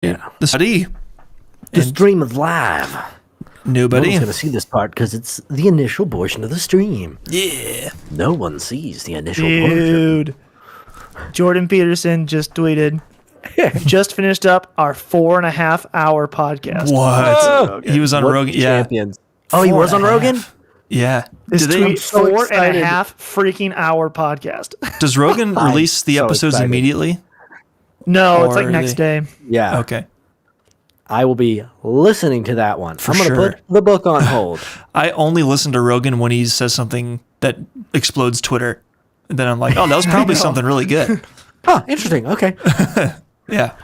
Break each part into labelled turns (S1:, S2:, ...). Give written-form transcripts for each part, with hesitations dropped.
S1: The study.
S2: The stream of live.
S1: Nobody.
S2: No one's going to see this part because it's the initial portion of the stream.
S1: Yeah.
S2: No one sees the initial portion.
S3: Dude. Jordan Peterson just tweeted, just finished up our 4.5 hour podcast.
S1: What? He was on Rogan. Yeah.
S2: Champions. Oh, he was on Rogan?
S1: Yeah.
S3: This
S1: Do they-
S3: tweet,
S2: so
S3: 4.5 freaking hour podcast.
S1: Does Rogan release the
S2: so
S1: episodes
S2: excited.
S1: immediately?
S3: No, it's
S1: Or
S3: like next day.
S2: Yeah.
S1: Okay.
S2: I will be listening to that one. I'm going to
S1: sure.
S2: put the book on hold.
S1: I only listen to Rogan when he says something that explodes Twitter. And then I'm like, oh, that was probably something really good.
S2: Oh, interesting. Okay.
S1: Yeah.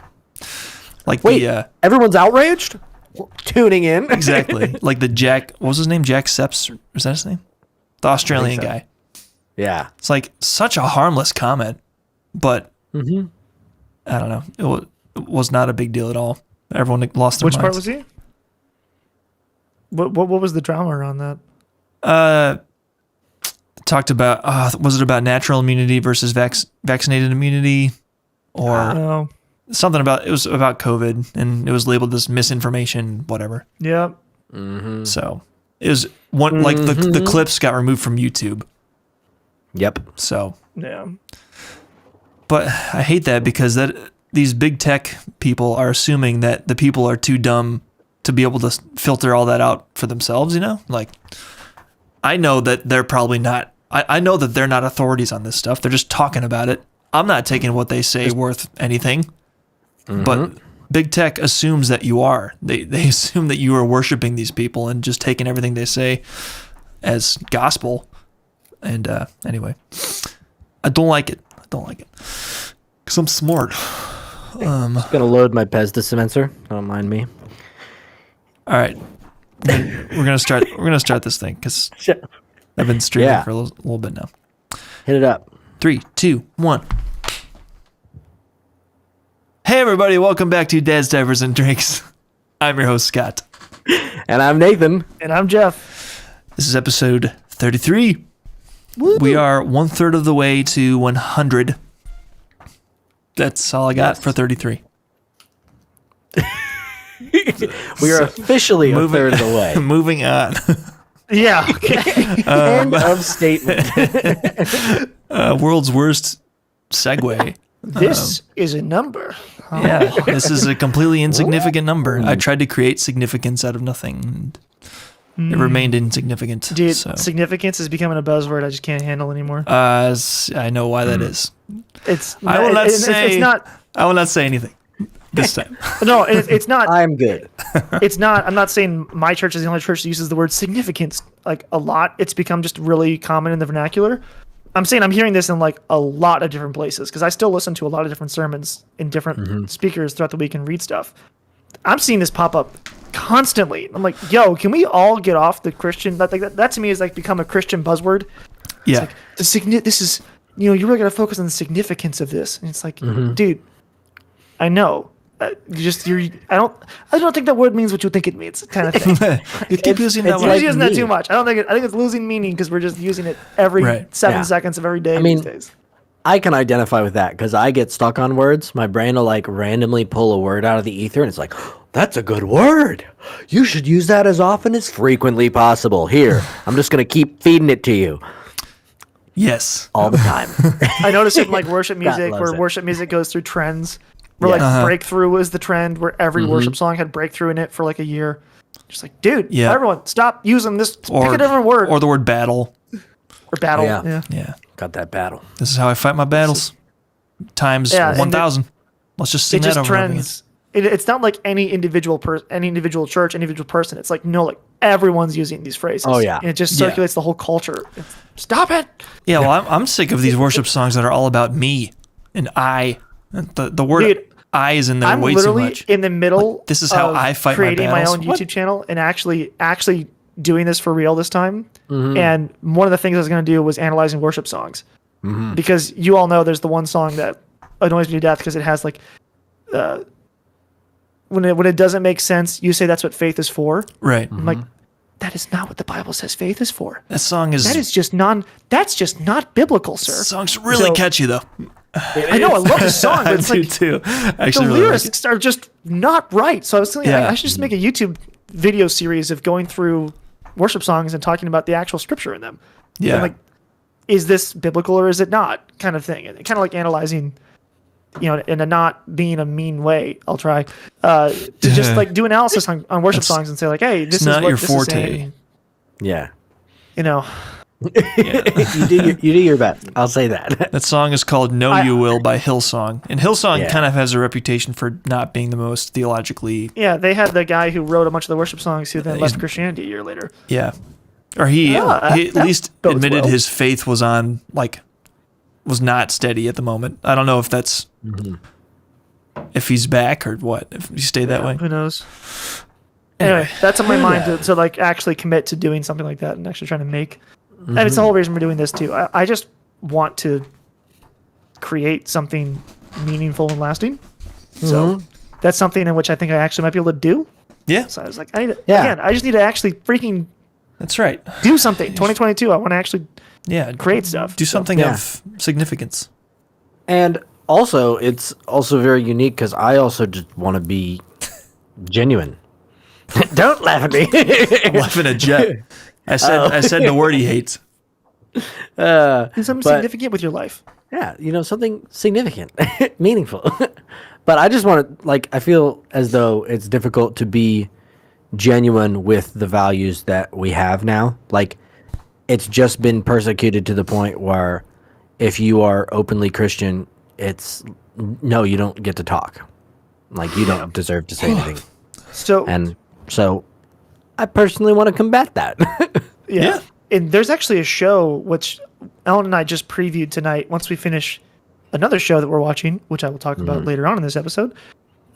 S1: Like
S2: Wait, everyone's outraged? Tuning in.
S1: exactly. Like the Jack, what was his name? Jack Seps? Was that his name? The Australian
S2: so.
S1: guy.
S2: Yeah.
S1: It's like such a harmless comment, but
S2: Mm-hmm.
S1: I don't know. It was not a big deal at all. Everyone lost their
S3: Which part
S1: minds.
S3: was he? What was the drama around that?
S1: Talked about, was it about natural immunity versus vaccinated immunity? Or
S3: Oh,
S1: something about, it was about COVID and it was labeled as misinformation, whatever.
S3: yeah.
S1: So it was one, like the clips got removed from YouTube.
S2: Yep.
S1: So,
S3: Yeah.
S1: but I hate that because these big tech people are assuming that the people are too dumb to be able to filter all that out for themselves, you know? Like, I know that they're probably not, I know that they're not authorities on this stuff. They're just talking about it. I'm not taking what they say worth anything. But big tech assumes that you are. They assume that you are worshiping these people and just taking everything they say as gospel. And anyway, I don't like it. Because I'm smart.
S2: I'm going to load my Pez dispenser. Don't mind me.
S1: All right. We're gonna start this thing because I've been streaming for a little bit now.
S2: Hit it up.
S1: 3, 2, 1. Hey everybody, welcome back to Dad's Diapers and Drinks. I'm your host Scott.
S2: And I'm Nathan.
S3: And I'm Jeff.
S1: This is episode 33.
S3: Woo.
S1: We are 1/3 of the way to 100. That's all I got for 33.
S2: We are officially a third of the way.
S1: Moving on.
S3: Yeah. Okay.
S2: End of statement.
S1: World's worst segue.
S3: This is a number.
S1: Yeah, this is a completely insignificant number. I tried to create significance out of nothing. And it remained insignificant.
S3: Dude,
S1: so.
S3: significance is becoming a buzzword I just can't handle anymore.
S1: I know why that is. I will not say.
S3: It's not.
S1: I will not say anything this time.
S3: No, it's not.
S2: I'm good.
S3: It's not. I'm not saying my church is the only church that uses the word significance like a lot. It's become just really common in the vernacular. I'm saying I'm hearing this in like a lot of different places because I still listen to a lot of different sermons in different speakers throughout the week and read stuff. I'm seeing this pop up constantly. I'm like, yo, can we all get off the Christian? That to me is like become a Christian buzzword.
S1: Yeah.
S3: It's like, this is, you really got to focus on the significance of this. And it's like, dude, I know. I don't think that word means what you think it means, kind of thing.
S1: You keep using that
S3: We're
S1: word.
S3: using that too much. I think it's losing meaning because we're just using it every 7 seconds of every day these days.
S2: I can identify with that because I get stuck on words. My brain will like randomly pull a word out of the ether and it's like, that's a good word. You should use that as often as frequently possible. Here, I'm just going to keep feeding it to you.
S1: Yes.
S2: All the time.
S3: I notice it in like worship music
S2: loves
S3: where
S2: it.
S3: worship music goes through trends. Where like breakthrough was the trend where every worship song had breakthrough in it for like a year. Just like, dude, everyone stop using this. Pick a different word.
S1: Or the word battle.
S3: Or battle.
S2: Oh,
S3: yeah.
S1: Yeah.
S2: Got that battle.
S1: This is how I fight my battles. Times 1,000. Let's just sing
S3: It
S1: that
S3: just
S1: over and over again.
S3: trends. It's not like any individual any individual church, individual person. It's like, no, like everyone's using these phrases.
S2: Oh, yeah.
S3: And it just circulates the whole culture. Stop it.
S1: Yeah, well, I'm sick of these worship songs that are all about me and I. The word
S3: Dude,
S1: I is in there
S3: I'm
S1: way too
S3: literally
S1: much.
S3: in the middle.
S1: Like, this is how
S3: of
S1: I fight my
S3: creating my
S1: battles.
S3: own
S1: What?
S3: YouTube channel and actually doing this for real this time. And one of the things I was going to do was analyzing worship songs because you all know there's the one song that annoys me to death because it has like when it doesn't make sense, you say that's what faith is for.
S1: Right.
S3: I'm like, that is not what the Bible says faith is for.
S1: That song is.
S3: That's just not biblical, sir.
S1: The song's really catchy though.
S3: I know, I love the song, but it's
S1: I do
S3: like
S1: too.
S3: the
S1: Actually, really like it.
S3: lyrics are just not right. So I was thinking
S1: Yeah.
S3: I should just make a YouTube video series of going through worship songs and talking about the actual scripture in them.
S1: Yeah.
S3: And like, is this biblical or is it not, kind of thing. And kind of like analyzing, in a not being a mean way. I'll try to just like do analysis on worship songs and say like, hey, this is
S1: not
S3: what
S1: your
S3: this
S1: forte.
S3: is saying.
S2: Yeah.
S1: Yeah.
S2: You do your best. I'll say that.
S1: That song is called "Know You Will" by Hillsong, and Hillsong
S2: Yeah.
S1: kind of has a reputation for not being the most theologically.
S3: Yeah, they had the guy who wrote a bunch of the worship songs who then left Christianity a year later.
S1: Yeah, or he at least
S3: bodes
S1: admitted
S3: well.
S1: his faith was was not steady at the moment. I don't know if that's if he's back or what. If he stayed that way.
S3: Who knows? Anyway, that's on my mind to like actually commit to doing something like that and actually trying to make. And it's the whole reason we're doing this too. I just want to create something meaningful and lasting. So that's something in which I think I actually might be able to do.
S1: Yeah,
S3: So I was like, I just need to actually freaking
S1: that's right.
S3: do something. 2022, I want to actually
S1: Yeah,
S3: create stuff.
S1: do something
S2: Yeah.
S1: of significance.
S2: And also, it's also very unique because I also just want to be genuine. Don't laugh at me.
S1: I'm laughing at Jet. I said the word he hates.
S3: Do something
S2: but-
S3: significant with your life.
S2: Yeah, something significant, meaningful. But I just want to, I feel as though it's difficult to be genuine with the values that we have now. Like, it's just been persecuted to the point where if you are openly Christian, no, you don't get to talk. Like, you don't deserve to say anything.
S3: So
S2: And so I personally want to combat that.
S3: yeah. And there's actually a show which Ellen and I just previewed tonight. Once we finish another show that we're watching, which I will talk about later on in this episode.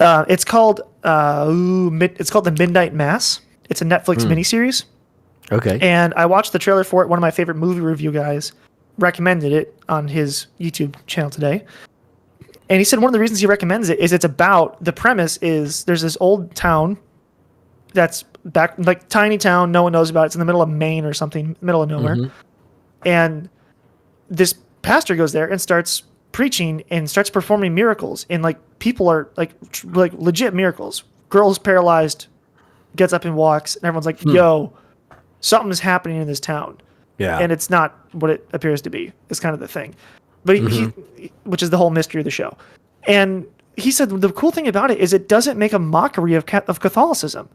S3: It's called The Midnight Mass. It's a Netflix miniseries.
S2: Okay.
S3: And I watched the trailer for it. One of my favorite movie review guys recommended it on his YouTube channel today. And he said one of the reasons he recommends it is the premise is there's this old town that's back, like tiny town, no one knows about it. It's in the middle of Maine or something, middle of nowhere. And this pastor goes there and starts preaching and starts performing miracles. And like people are like legit miracles. Girl's paralyzed, gets up and walks, and everyone's like, yo, something's happening in this town.
S2: Yeah.
S3: And it's not what it appears to be. It's kind of the thing. But he, which is the whole mystery of the show. And he said the cool thing about it is it doesn't make a mockery of Catholicism.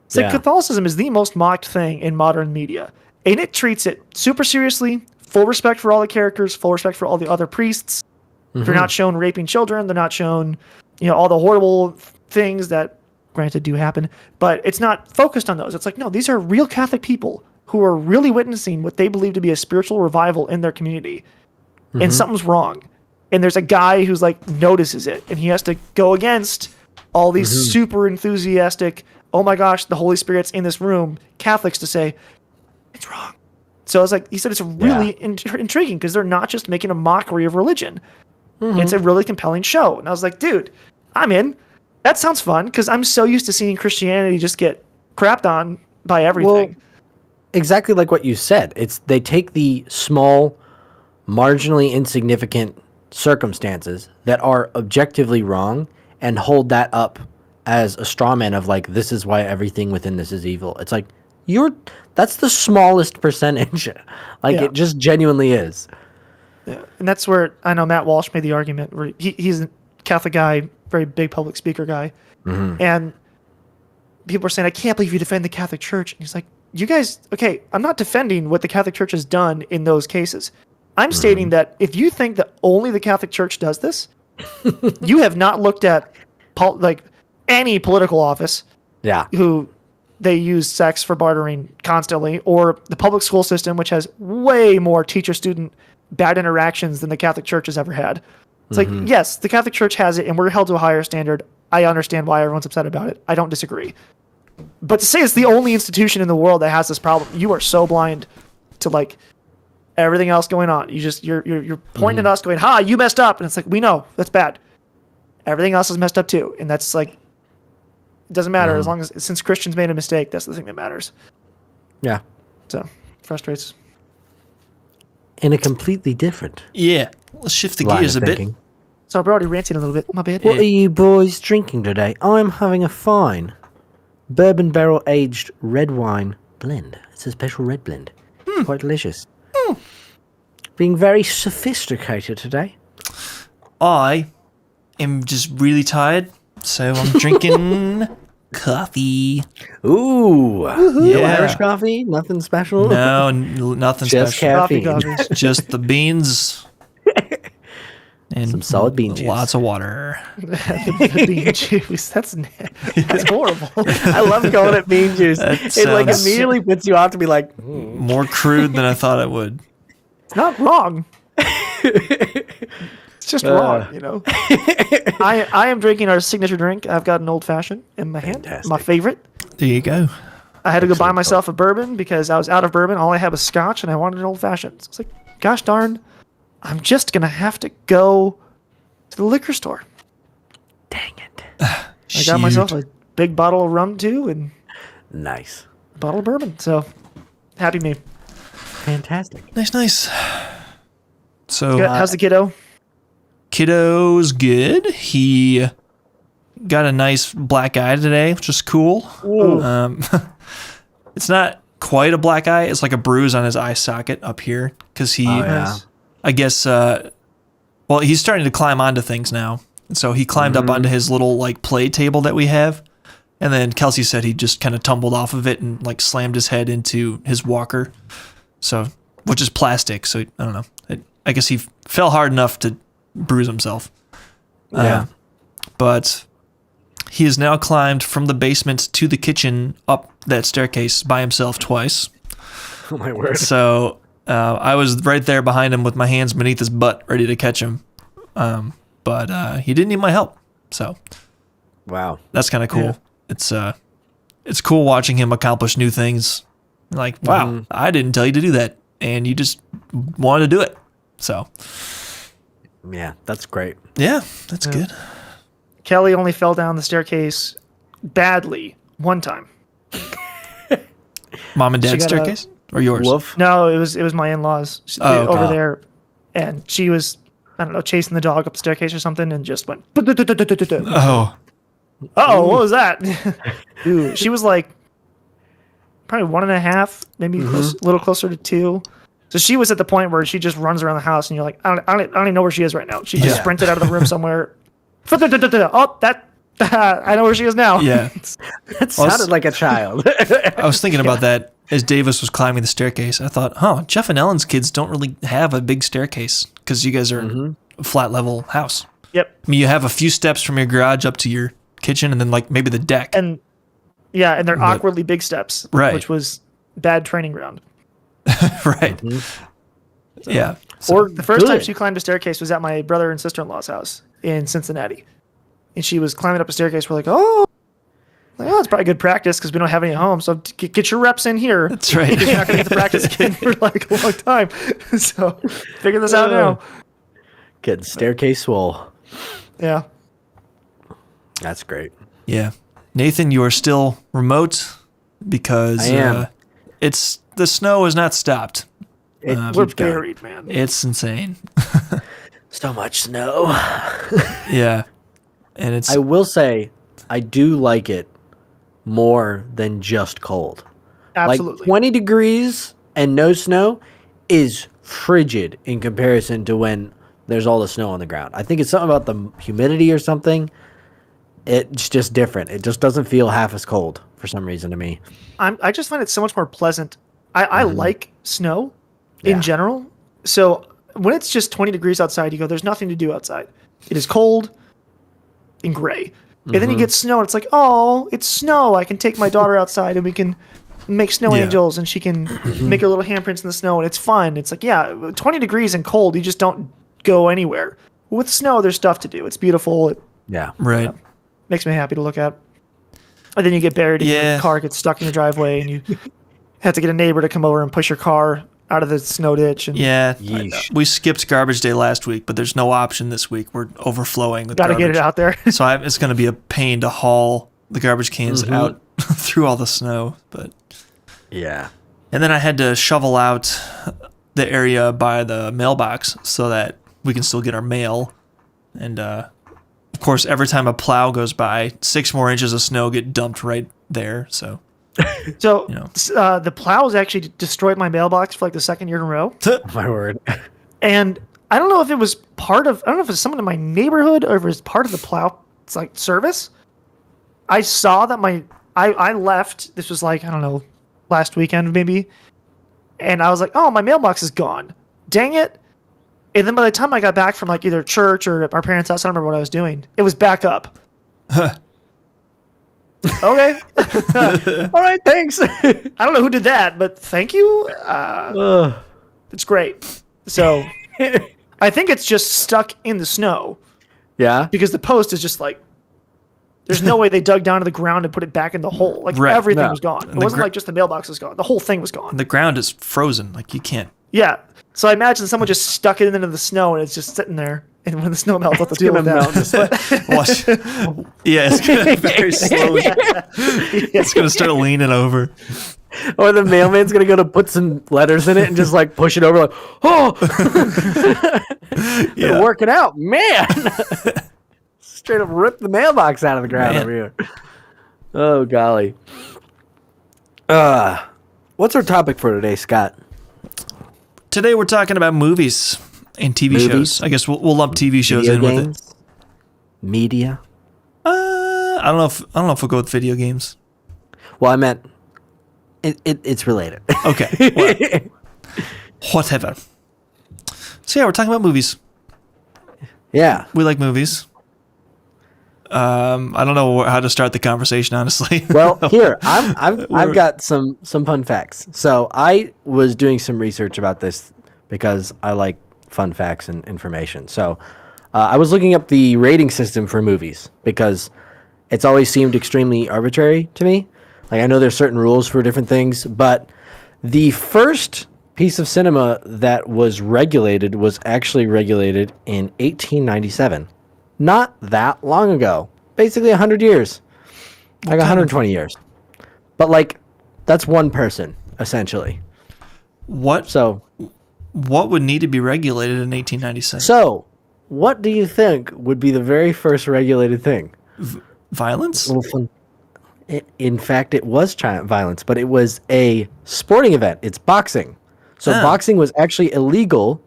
S3: It's like Catholicism is the most mocked thing in modern media. And it treats it super seriously, full respect for all the characters, full respect for all the other priests. They're not shown raping children. They're not shown, all the horrible things that, granted, do happen. But it's not focused on those. It's like, no, these are real Catholic people who are really witnessing what they believe to be a spiritual revival in their community. And something's wrong. And there's a guy who's like notices it, and he has to go against all these super enthusiastic, oh my gosh, the Holy Spirit's in this room, Catholics to say, it's wrong. So I was like, he said it's really intriguing because they're not just making a mockery of religion. It's a really compelling show. And I was like, dude, I'm in. That sounds fun because I'm so used to seeing Christianity just get crapped on by everything.
S2: Well, exactly like what you said. They take the small, marginally insignificant circumstances that are objectively wrong and hold that up as a straw man of like, this is why everything within this is evil. It's like, that's the smallest percentage. It just genuinely is.
S3: Yeah. And that's where I know Matt Walsh made the argument where he's a Catholic guy, very big public speaker guy. And people are saying, I can't believe you defend the Catholic Church. And he's like, you guys, okay, I'm not defending what the Catholic Church has done in those cases. I'm stating that if you think that only the Catholic Church does this, you have not looked at any political office who they use sex for bartering constantly, or the public school system, which has way more teacher-student bad interactions than the Catholic Church has ever had. It's like, yes, the Catholic Church has it, and we're held to a higher standard. I understand why everyone's upset about it. I don't disagree. But to say it's the only institution in the world that has this problem, you are so blind to everything else going on. You're pointing at us going, ha, you messed up. And it's like, we know that's bad. Everything else is messed up too. And that's it doesn't matter since Christians made a mistake, that's the thing that matters.
S2: Yeah.
S3: So frustrates.
S2: In a completely different
S1: Yeah. Let's shift the
S2: line
S1: gears
S2: of
S1: a bit.
S2: thinking.
S3: So we're already ranting a little bit. My bad.
S2: What are you boys drinking today? I'm having a fine bourbon barrel aged red wine blend. It's a special red blend. Quite delicious. Being very sophisticated today.
S1: I am just really tired, so I'm drinking coffee.
S2: Ooh. No
S1: Yeah.
S2: Irish coffee? Nothing special?
S1: No, nothing
S2: Just
S1: special.
S3: Coffee,
S2: caffeine.
S3: coffee.
S1: Just the beans and
S2: Some solid bean juice.
S1: lots of water.
S3: The bean juice. That's horrible.
S2: I love calling it bean juice.
S1: That
S2: It like
S1: sounds-
S2: immediately puts you off to be like,
S1: More crude than I thought it would.
S3: It's not wrong. It's just wrong, you know. I am drinking our signature drink. I've got an old fashioned in my hand.
S2: Fantastic.
S3: My favorite.
S1: There you go.
S3: I had to go buy
S2: Excellent
S3: myself a bourbon because I was out of bourbon. All I had was scotch, and I wanted an old fashioned. So I was like, gosh darn, I'm just gonna have to go to the liquor store.
S2: dang it.
S3: I got myself a big bottle of rum too, and
S2: Nice.
S3: a bottle of bourbon. So happy me.
S2: Fantastic.
S1: Nice. So
S3: How's the kiddo?
S1: kiddo's good. He got a nice black eye today, which is cool. It's not quite a black eye. It's like a bruise on his eye socket up here because he,
S2: yeah.
S1: I guess, well, he's starting to climb onto things now. So he climbed up onto his little like play table that we have. And then Kelsey said he just kind of tumbled off of it and like slammed his head into his walker. So, which is plastic. So I don't know. I guess he fell hard enough to bruise himself.
S2: Yeah.
S1: But he has now climbed from the basement to the kitchen up that staircase by himself twice.
S2: Oh my word.
S1: So I was right there behind him with my hands beneath his butt, ready to catch him. But he didn't need my help. So
S2: Wow.
S1: that's kind of cool.
S3: Yeah.
S1: It's cool watching him accomplish new things. Like, wow, I didn't tell you to do that, and you just wanted to do it. So
S2: Yeah, that's great.
S1: yeah, that's good.
S3: Kelly only fell down the staircase badly one time.
S1: Mom and dad's
S3: got a-
S1: staircase or yours?
S2: Woof.
S3: No, it was my in-laws
S1: Oh,
S3: over
S1: okay.
S3: there, and she was, I don't know, chasing the dog up the staircase or something, and just went.
S1: Oh,
S3: Oh, what was that? Ooh, she was like probably 1.5, maybe a little closer to 2. So she was at the point where she just runs around the house, and you're like, I don't even know where she is right now. She just
S1: Yeah.
S3: sprinted out of the room somewhere. Oh, that I know where she is now.
S1: yeah.
S2: That sounded like a child.
S1: I was thinking about that as Davis was climbing the staircase. I thought, Jeff and Ellen's kids don't really have a big staircase because you guys are a flat level house.
S3: Yep.
S1: I mean, you have a few steps from your garage up to your kitchen, and then like maybe the deck.
S3: And they're awkwardly big steps,
S1: Right.
S3: which was bad training ground.
S1: Right. Yeah.
S3: Or the first time
S2: good.
S3: she climbed a staircase was at my brother and sister-in-law's house in Cincinnati, and she was climbing up a staircase. We're like, it's probably good practice because we don't have any at home. So get your reps in here.
S1: That's right.
S3: You're not gonna get the practice again for like a long time. So figure this out now.
S2: Getting staircase swole.
S3: Yeah.
S2: That's great.
S1: Yeah. Nathan, you are still remote because
S2: I am.
S1: it's the snow has not stopped.
S2: It
S3: We're
S2: keeps going.
S3: buried, man.
S1: It's insane.
S2: So much snow.
S1: Yeah. And it's
S2: I will say, I do like it more than just cold.
S3: Absolutely.
S2: Like 20 degrees and no snow is frigid in comparison to when there's all the snow on the ground. I think it's something about the humidity or something. It's just different. It just doesn't feel half as cold for some reason to me.
S3: I just find it so much more pleasant. I like snow in
S2: Yeah.
S3: general. So when it's just 20 degrees outside, you go, there's nothing to do outside. It is cold and gray. And then you get snow, and it's like, oh, it's snow. I can take my daughter outside, and we can make snow
S1: Yeah.
S3: angels, and she can make her little handprints in the snow, and it's fun. It's like, yeah, 20 degrees and cold, you just don't go anywhere. With snow, there's stuff to do. It's beautiful. It
S2: Yeah.
S1: right.
S3: makes me happy to look at. And then you get buried, and
S1: Yeah.
S3: your car gets stuck in your driveway, and you have to get a neighbor to come over and push your car out of the snow ditch. And
S1: Yeah.
S2: Yeesh.
S1: We skipped garbage day last week, but there's no option this week. We're overflowing with
S3: got to
S1: garbage.
S3: get it out there.
S1: So it's going to be a pain to haul the garbage cans out through all the snow. But
S2: Yeah.
S1: and then I had to shovel out the area by the mailbox so that we can still get our mail. And of course, every time a plow goes by, 6 more inches of snow get dumped right there. So,
S3: So
S1: you know.
S3: the plows actually destroyed my mailbox for like the second year in a row.
S2: My word.
S3: And I don't know if it was I don't know if it's someone in my neighborhood or if it was part of the plow like service. I saw that I left. This was like, I don't know, last weekend maybe. And I was like, oh, my mailbox is gone. Dang it. And then by the time I got back from like either church or our parents' house, I don't remember what I was doing. It was back up. Okay.
S2: All right, thanks.
S3: I don't know who did that, but thank you. It's great. So I think it's just stuck in the snow
S2: Yeah.
S3: because the post is just like, there's no way they dug down to the ground and put it back in the hole. Like
S1: Right.
S3: everything
S2: No.
S3: was gone. It
S1: the
S3: wasn't like just the mailbox was gone. The whole thing was gone.
S1: The ground is frozen. Like, you can't.
S3: Yeah. So I imagine someone just stuck it into the snow and it's just sitting there. And when the snow melts, they'll deal with
S2: gonna
S3: that.
S1: Watch. Yeah, it's going to very slowly. It's going to start leaning over.
S2: Or the mailman's gonna go to put some letters in it and just like push it over, like, oh,
S1: Yeah.
S2: they're working out, man. Straight up rip the mailbox out of the ground
S1: Man.
S2: over here. Oh golly. What's our topic for today, Scott?
S1: Today we're talking about movies and TV
S2: Movies?
S1: shows. I guess we'll lump TV shows
S2: Video
S1: in with it.
S2: games? Media.
S1: I don't know if we'll go with video games.
S2: Well, I meant it's related.
S1: Okay. Well, whatever. So yeah, we're talking about movies.
S2: Yeah.
S1: We like movies. I don't know how to start the conversation, honestly.
S2: Well, here I've got some fun facts. So I was doing some research about this because I like fun facts and information. So I was looking up the rating system for movies because it's always seemed extremely arbitrary to me. Like, I know there's certain rules for different things, but the first piece of cinema that was regulated was actually regulated in 1897. Not that long ago. Basically 100 years. Like 120 years. But like, that's one person, essentially.
S1: what
S2: So,
S1: would need to be regulated in 1897?
S2: so what do you think would be the very first regulated thing?
S1: Violence?
S2: Little fun. In fact, it was violence, but it was a sporting event. It's boxing. So
S1: Ah.
S2: boxing was actually illegal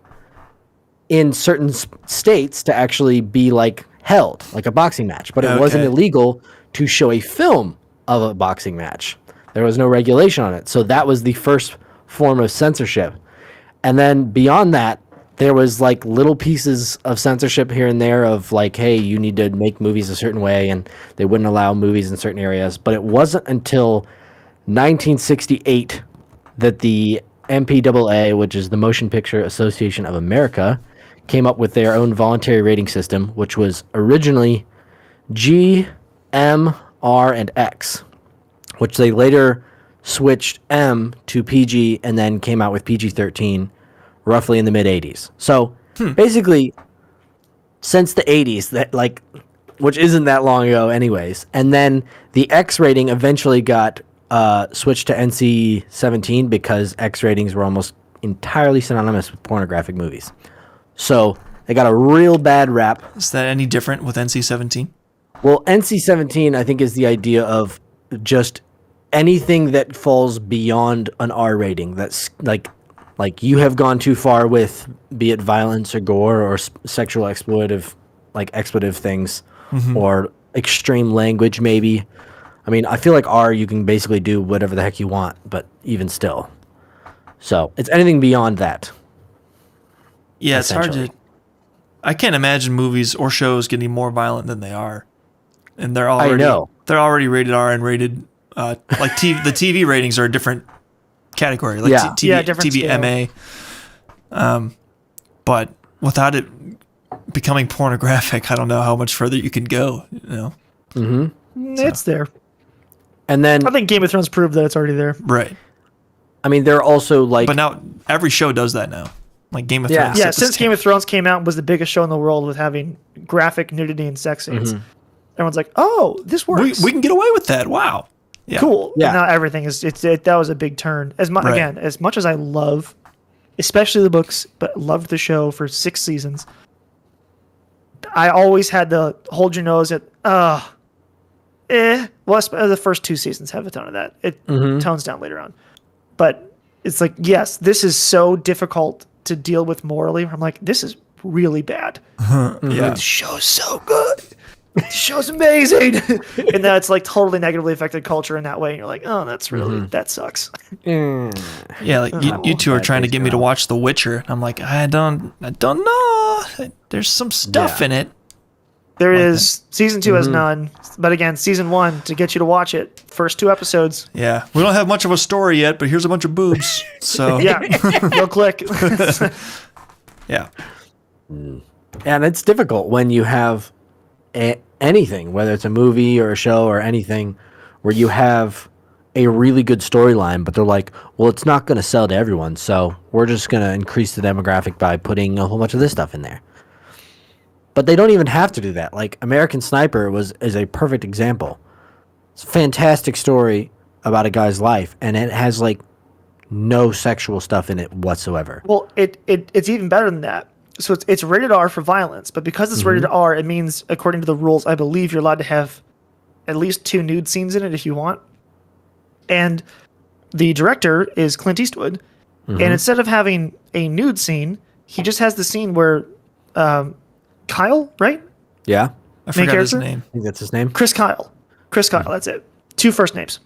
S2: in certain states to actually be like held, like a boxing match. But it wasn't
S1: Okay.
S2: illegal to show a film of a boxing match. There was no regulation on it. So that was the first form of censorship. And then beyond that, there was like little pieces of censorship here and there of like, hey, you need to make movies a certain way, and they wouldn't allow movies in certain areas. But it wasn't until 1968 that the MPAA, which is the Motion Picture Association of America, came up with their own voluntary rating system, which was originally G, M, R, and X, which they later switched M to PG and then came out with PG-13 roughly in the mid 80s. So basically, since the 80s, that like, which isn't that long ago, anyways. And then the X rating eventually got switched to NC-17 because X ratings were almost entirely synonymous with pornographic movies. So they got a real bad rap.
S1: Is that any different with NC-17?
S2: Well, NC-17, I think, is the idea of just anything that falls beyond an R rating. That's like you have gone too far with, be it violence or gore or sexual exploitive things, or extreme language maybe. I mean, I feel like R, you can basically do whatever the heck you want, but even still. So it's anything beyond that.
S1: Yeah, it's hard to.
S2: Essentially.
S1: I can't imagine movies or shows getting more violent than they are, and they're already
S2: know.
S1: they're already rated R and rated like TV. The TV ratings are a different category, like
S2: Yeah.
S1: TV,
S3: Different
S1: TVMA. But without it becoming pornographic, I don't know how much further you can go. You know,
S3: It's there.
S2: And then,
S3: I think Game of Thrones proved that it's already there.
S1: right?
S2: I mean, there are also like,
S1: But now every show does that now. Like Game of
S2: Yeah.
S1: Thrones.
S3: Yeah,
S1: it's-
S3: since Game of Thrones came out, was the biggest show in the world with having graphic nudity and sex scenes. Everyone's like, "Oh, this
S1: we
S3: works.
S1: can get away with that. Wow. Yeah.
S3: Cool."
S2: Yeah.
S3: And now everything is that was a big turn.
S1: Right.
S3: Again, as much as I love, especially the books, but loved the show for 6 seasons. I always had to hold your nose at well, the first 2 seasons have a ton of that. It tones down later on, but it's like, yes, this is so difficult to deal with morally. I'm like, this is really bad.
S1: Yeah.
S3: The show's so good. The show's amazing. And that's like totally negatively affected culture in that way. And you're like, oh, that's really, that sucks.
S1: Yeah, like you two are trying to get me to watch The Witcher. I'm like, I don't know. There's some stuff in it.
S3: There is. Season 2 has none. But again, season 1, to get you to watch it, first 2 episodes.
S1: Yeah, we don't have much of a story yet, but here's a bunch of boobs. So
S3: Yeah, go click.
S1: yeah.
S2: And it's difficult when you have anything, whether it's a movie or a show or anything, where you have a really good storyline, but they're like, well, it's not going to sell to everyone, so we're just going to increase the demographic by putting a whole bunch of this stuff in there. But they don't even have to do that. Like American Sniper is a perfect example. It's a fantastic story about a guy's life, and it has like no sexual stuff in it whatsoever.
S3: Well, it's even better than that. So it's rated R for violence, but because it's rated R, it means, according to the rules, I believe you're allowed to have at least 2 nude scenes in it if you want. And the director is Clint Eastwood, and instead of having a nude scene, he just has the scene where Kyle, right?
S2: Yeah,
S1: I forgot his
S3: character?
S1: name.
S2: I think that's his name.
S3: Chris Kyle, that's it. 2 first names.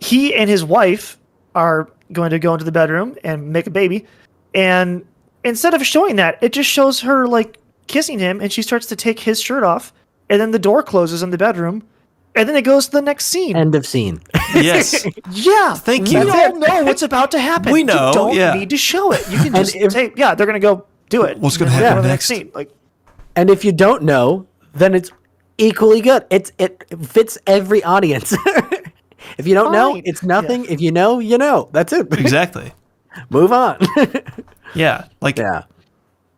S3: He and his wife are going to go into the bedroom and make a baby, and instead of showing that, it just shows her like kissing him, and she starts to take his shirt off, and then the door closes in the bedroom, and then it goes to the next scene.
S2: End of scene.
S1: Yes.
S3: Yeah,
S1: Thank you.
S3: We all know what's about to happen.
S1: We know,
S3: You don't
S1: yeah.
S3: need to show it. You can just
S2: if-
S3: say, yeah, they're going to go do it.
S1: What's gonna
S3: And then
S1: happen
S3: go to the
S1: next?
S3: scene. Like,
S2: And if you don't know, then it's equally good. It fits every audience. If you don't know,
S3: Fine.
S2: it's nothing. If you know, you know. That's it.
S1: Exactly.
S2: Move on.
S1: Yeah. Like
S2: Yeah.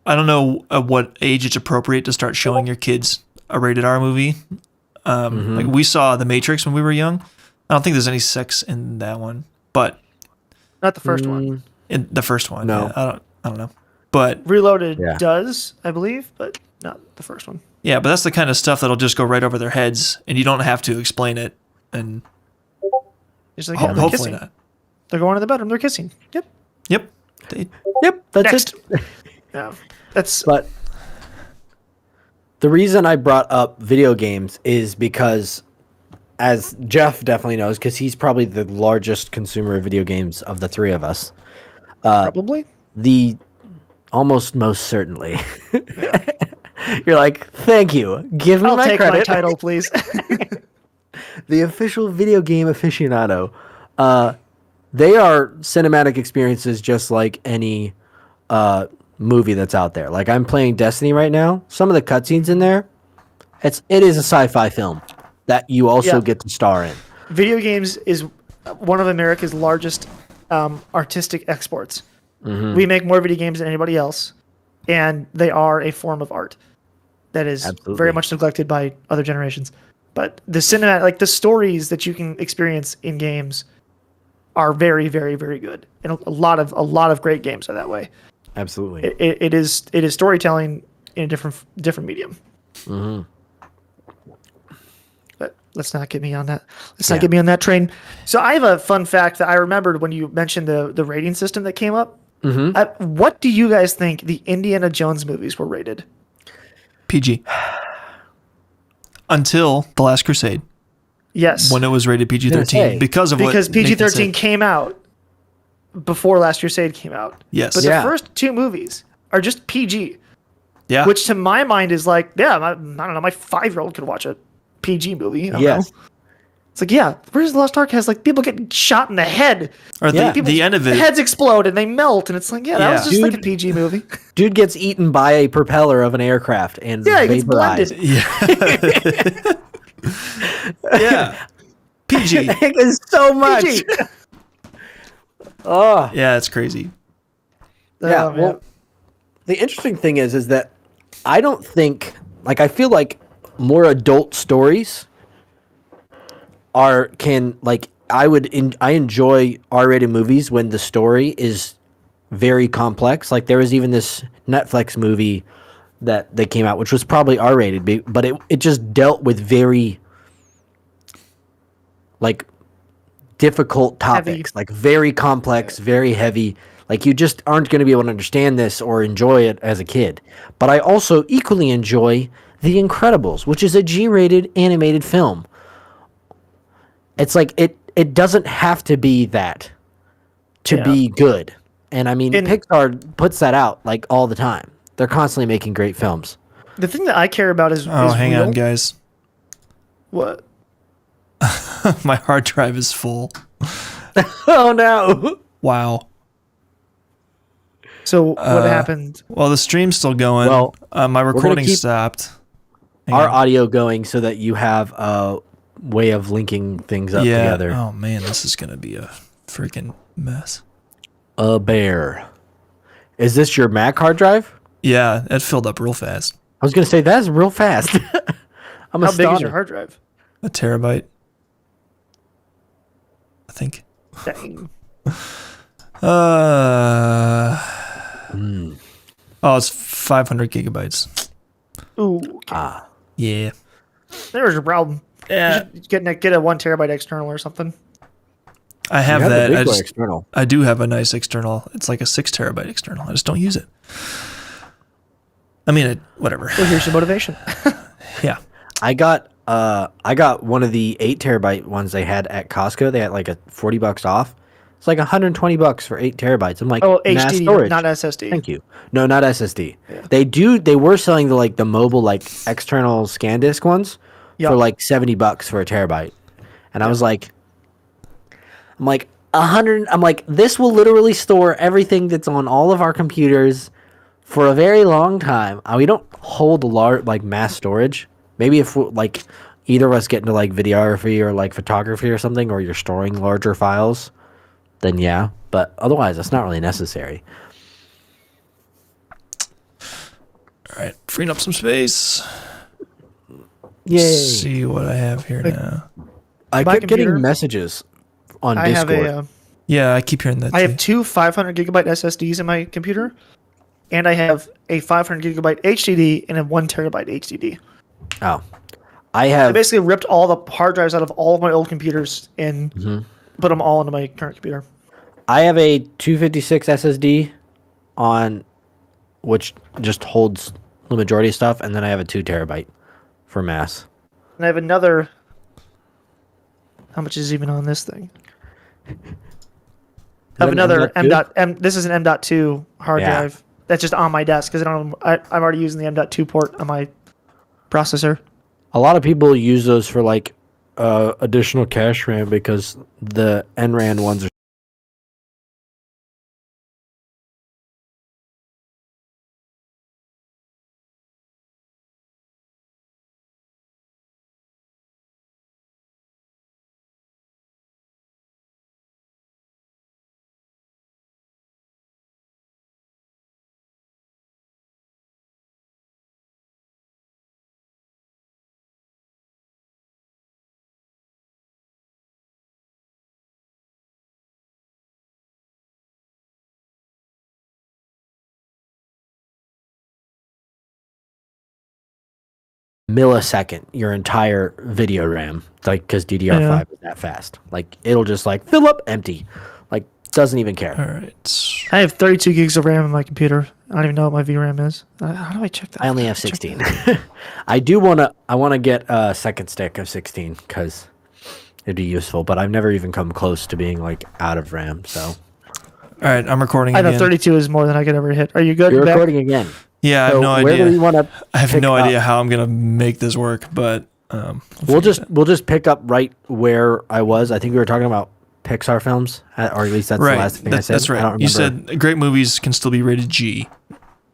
S1: I don't know at what age it's appropriate to start showing your kids a rated R movie. Like we saw The Matrix when we were young. I don't think there's any sex in that one, but
S3: not the first one.
S1: in the first one,
S2: No.
S1: yeah, I don't know. But
S3: Reloaded
S2: Yeah.
S3: does, I believe, but not the first one.
S1: yeah, but that's the kind of stuff that'll just go right over their heads, and you don't have to explain it. And
S3: It's like, yeah, they're
S1: hopefully
S3: kissing.
S1: not.
S3: They're going to the bedroom. They're kissing. Yep.
S1: Yep. They,
S2: Yep. That's
S3: Next.
S2: it.
S3: Yeah. That's
S2: But the reason I brought up video games is because, as Jeff definitely knows, because he's probably the largest consumer of video games of the 3 of us,
S3: probably.
S2: the almost most certainly. You're like, thank you. Give me
S3: I'll
S2: my
S3: take
S2: credit.
S3: my title, please.
S2: The official video game aficionado. They are cinematic experiences just like any movie that's out there. Like I'm playing Destiny right now. Some of the cutscenes in there, it is a sci-fi film that you also
S3: Yeah.
S2: get to star in.
S3: Video games is one of America's largest artistic exports. We make more video games than anybody else, and they are a form of art that is
S2: Absolutely.
S3: very much neglected by other generations. But the cinematic, like the stories that you can experience in games, are very, very, very good, and a lot of great games are that way.
S2: Absolutely.
S3: It is storytelling in a different medium. But let's not get me on that. Let's not
S2: Yeah.
S3: get me on that train. So I have a fun fact that I remembered when you mentioned the rating system that came up. What do you guys think the Indiana Jones movies were rated?
S1: PG. Until The Last Crusade,
S3: Yes,
S1: when it was rated PG-13
S2: say,
S1: because of
S3: because
S1: what Nathan
S3: PG-13
S1: said.
S3: came out before Last Crusade came out.
S1: Yes.
S3: But
S2: Yeah.
S3: the first 2 movies are just PG,
S1: Yeah.
S3: which to my mind is like, yeah, I don't know, my 5-year-old could watch a PG movie. I don't
S2: Yes.
S3: know. It's like, yeah, Where's the Lost Ark has like people getting shot in the head.
S1: or
S2: Yeah.
S1: the end of it.
S3: Heads explode and they melt, and it's like, yeah, that was
S1: Yeah.
S3: just like a
S2: Dude.
S3: PG movie.
S2: Dude gets eaten by a propeller of an aircraft and
S3: Yeah, it gets
S2: vaporized.
S3: blended.
S1: Yeah. PG.
S2: It is so much.
S3: PG.
S2: Oh.
S1: Yeah, it's crazy.
S2: Yeah,
S3: Oh, man.
S2: well, the interesting thing is that I don't think, like, I feel like more adult stories I enjoy R-rated movies when the story is very complex. Like there was even this Netflix movie that came out, which was probably R-rated, but it just dealt with very like difficult topics,
S3: Heavy.
S2: like very complex, very heavy. Like you just aren't going to be able to understand this or enjoy it as a kid. But I also equally enjoy The Incredibles, which is a G-rated animated film. It's like it doesn't have to be that to
S3: Yeah.
S2: be good. And I mean,
S3: And-
S2: Pixar puts that out like all the time. They're constantly making great films.
S3: The thing that I care about is
S1: Oh, hang
S3: real.
S1: on, guys.
S3: What?
S1: My hard drive is full.
S2: Oh no.
S1: Wow.
S3: So what happened?
S1: Well, the stream's still going.
S2: Well,
S1: my recording
S2: keep
S1: stopped. Hang
S2: Our
S1: on.
S2: audio going so that you have a way of linking things up
S1: Yeah.
S2: together.
S1: Oh man, this is gonna be a freaking mess.
S2: A bear. Is this your Mac hard drive?
S1: Yeah, it filled up real fast.
S2: I was gonna say that's real fast. I'm
S3: How big is
S2: astonished.
S3: your hard drive?
S1: A terabyte. I think.
S3: Dang.
S1: Oh, it's 500 gigabytes.
S3: Ooh. Okay.
S1: Yeah.
S3: There's your problem.
S1: Yeah.
S3: You should get a 1 terabyte external or something.
S1: I have
S2: You have the
S1: that.
S2: big
S1: I
S2: one
S1: just
S2: external.
S1: I do have a nice external. It's like a 6 terabyte external. I just don't use it. I mean, whatever.
S3: Well, here's your motivation.
S1: Yeah.
S2: I got one of the 8 terabyte ones they had at Costco. They had like a $40 off. It's like $120 for 8 terabytes. I'm like,
S3: Oh,
S2: mass
S3: HD,
S2: storage.
S3: not SSD.
S2: Thank you. No, not SSD. They were selling the mobile like external SanDisk ones
S3: Yeah.
S2: for like $70 for a terabyte. And I was like, I'm like 100. I'm like, this will literally store everything that's on all of our computers for a very long time. We don't hold a large like mass storage. Maybe if like either of us get into like videography or like photography or something, or you're storing larger files, then yeah. But otherwise, it's not really necessary.
S1: All right. Freeing up some space.
S2: Yay!
S1: See what I have here now.
S2: I
S3: My
S2: kept getting
S3: computer-
S2: messages on
S3: I have
S2: Discord.
S3: a.
S1: Yeah, I keep hearing that.
S3: I
S1: too.
S3: have 2 500 gigabyte SSDs in my computer, and I have a 500 gigabyte HDD and a 1 terabyte HDD.
S2: Oh, I
S3: I
S2: have.
S3: basically ripped all the hard drives out of all of my old computers and put them all into my current computer.
S2: I have a 256 SSD on, which just holds the majority of stuff, and then I have a 2 terabyte for mass.
S3: And I have another. How much is even on this thing? I have
S2: an
S3: another
S2: M.2?
S3: This is an M.2 hard
S2: Yeah.
S3: drive that's just on my desk because I'm already using the M.2 port on my processor.
S2: A lot of people use those for like additional cache RAM because the NRAN ones are. Millisecond your entire video RAM, like because DDR5 is that fast. Like it'll just like fill up empty, like doesn't even care.
S1: All right.
S3: I have 32 gigs of RAM in my computer. I don't even know what my VRAM is. How do I check that?
S2: I only have
S3: Check
S2: 16.
S3: that.
S2: I wanna get a second stick of 16 because it'd be useful. But I've never even come close to being like out of RAM. So
S1: All right. I'm recording
S3: I
S1: again.
S3: know 32 is more than I could ever hit. Are you good?
S2: you're
S3: Beck?
S2: recording again.
S1: Yeah, I have
S2: So
S1: no
S2: where do
S1: idea.
S2: we want to?
S1: I have no idea how I'm gonna make this work, but
S2: We'll just pick up right where I was. I think we were talking about Pixar films, or at least that's the
S1: right.
S2: last thing I said.
S1: That's
S2: I don't
S1: right. You
S2: remember.
S1: said great movies can still be rated G,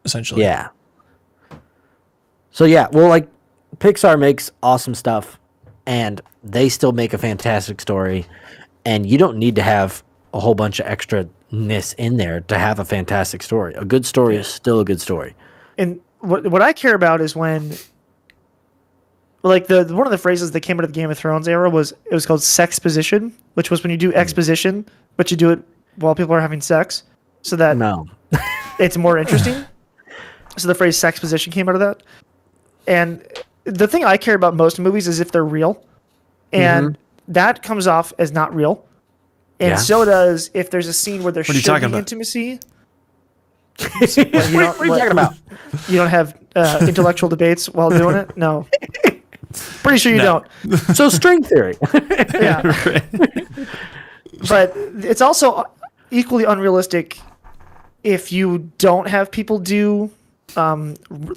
S1: essentially.
S2: Yeah. So yeah, well, like Pixar makes awesome stuff, and they still make a fantastic story, and you don't need to have a whole bunch of extra-ness in there to have a fantastic story. A good story is still a good story.
S3: And what I care about is when, like the one of the phrases that came out of the Game of Thrones era was called sexposition, which was when you do exposition, but you do it while people are having sex, so that
S2: No.
S3: it's more interesting. So the phrase sex position came out of that. And the thing I care about most in movies is if they're real. And that comes off as not real. And so does if there's a scene where there should be intimacy.
S2: What are you talking about?
S3: You don't have intellectual debates while doing it? No. Pretty sure you don't.
S2: So string theory.
S3: Yeah. But it's also equally unrealistic if you don't have people do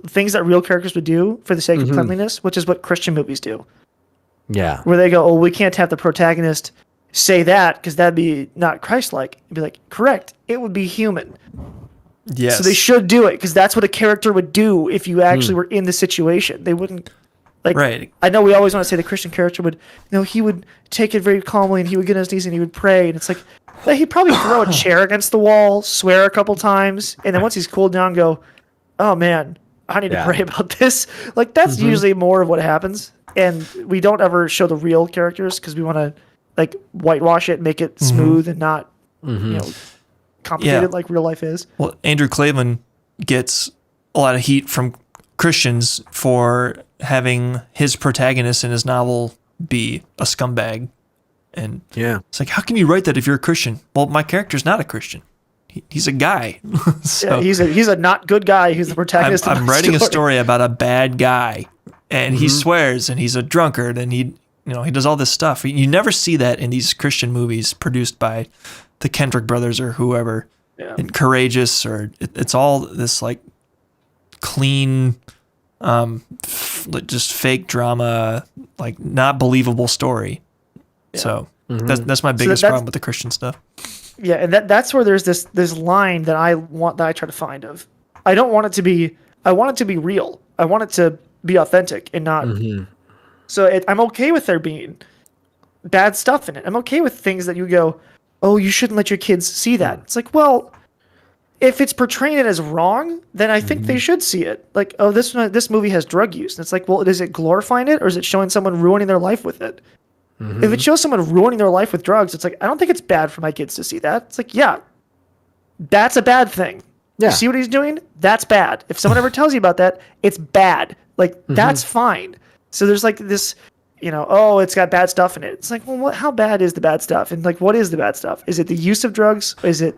S3: things that real characters would do for the sake of cleanliness, which is what Christian movies do.
S2: Yeah.
S3: Where they go, oh, we can't have the protagonist say that because that'd be not Christ-like. It'd be like, correct. It would be human.
S1: Yes.
S3: So they should do it because that's what a character would do if you actually were in the situation. They wouldn't, like,
S1: right.
S3: I know we always want to say the Christian character would, he would take it very calmly and he would get on his knees and he would pray. And it's like, he'd probably throw a chair against the wall, swear a couple times, and then once he's cooled down, go, oh man, I need to pray about this. Like, that's usually more of what happens. And we don't ever show the real characters because we want to, like, whitewash it, make it smooth and not, complicated like real life is.
S1: Well, Andrew Clavin gets a lot of heat from Christians for having his protagonist in his novel be a scumbag. And it's like, how can you write that if you're a Christian? Well, my character's not a Christian. He's a guy. So
S3: he's a not good guy who's the protagonist.
S1: I'm writing a story about a bad guy, and he swears, and he's a drunkard, and he does all this stuff. You never see that in these Christian movies produced by the Kendrick brothers or whoever, and Courageous, or it's all this like clean, just fake drama, like not believable story. So that's my biggest problem with the Christian stuff.
S3: Yeah, and that's where there's this line that I try to find of. I want it to be real. I want it to be authentic and not. So I'm okay with there being bad stuff in it. I'm okay with things that you go, oh, you shouldn't let your kids see that. It's like, well, if it's portraying it as wrong, then I think they should see it. Like, oh, this movie has drug use. And it's like, well, is it glorifying it or is it showing someone ruining their life with it? If it shows someone ruining their life with drugs, it's like, I don't think it's bad for my kids to see that. It's like, yeah, that's a bad thing. Yeah. You see what he's doing? That's bad. If someone ever tells you about that, it's bad. Like, that's fine. So there's like this, oh, it's got bad stuff in it. It's like, well, how bad is the bad stuff? And like, what is the bad stuff? Is it the use of drugs? Is it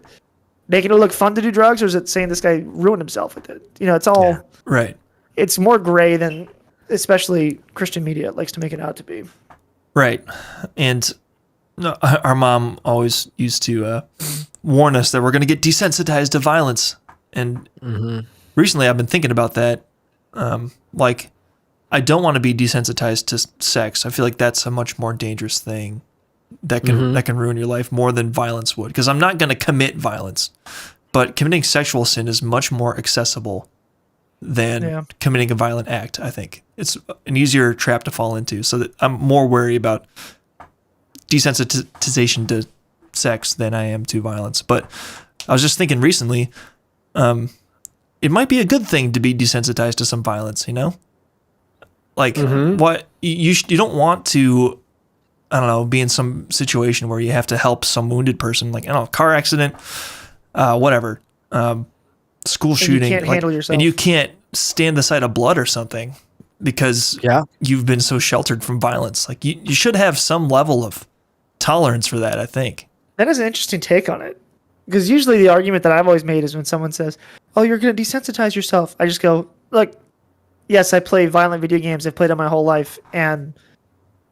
S3: making it look fun to do drugs? Or is it saying this guy ruined himself with it? It's all,
S1: right.
S3: It's more gray than especially Christian media likes to make it out to be.
S1: Right. And our mom always used to warn us that we're going to get desensitized to violence. And recently I've been thinking about that. Like, I don't want to be desensitized to sex. I feel like that's a much more dangerous thing that can ruin your life more than violence would. Because I'm not going to commit violence. But committing sexual sin is much more accessible than committing a violent act, I think. It's an easier trap to fall into. So that I'm more worried about desensitization to sex than I am to violence. But I was just thinking recently, it might be a good thing to be desensitized to some violence, Like, what you don't want to, I don't know, be in some situation where you have to help some wounded person, like, car accident, whatever, school shooting.
S3: You can't handle yourself.
S1: And you can't stand the sight of blood or something because you've been so sheltered from violence. Like, you should have some level of tolerance for that, I think.
S3: That is an interesting take on it. Because usually the argument that I've always made is when someone says, oh, you're going to desensitize yourself. I just go, look, yes, I play violent video games. I've played them my whole life. And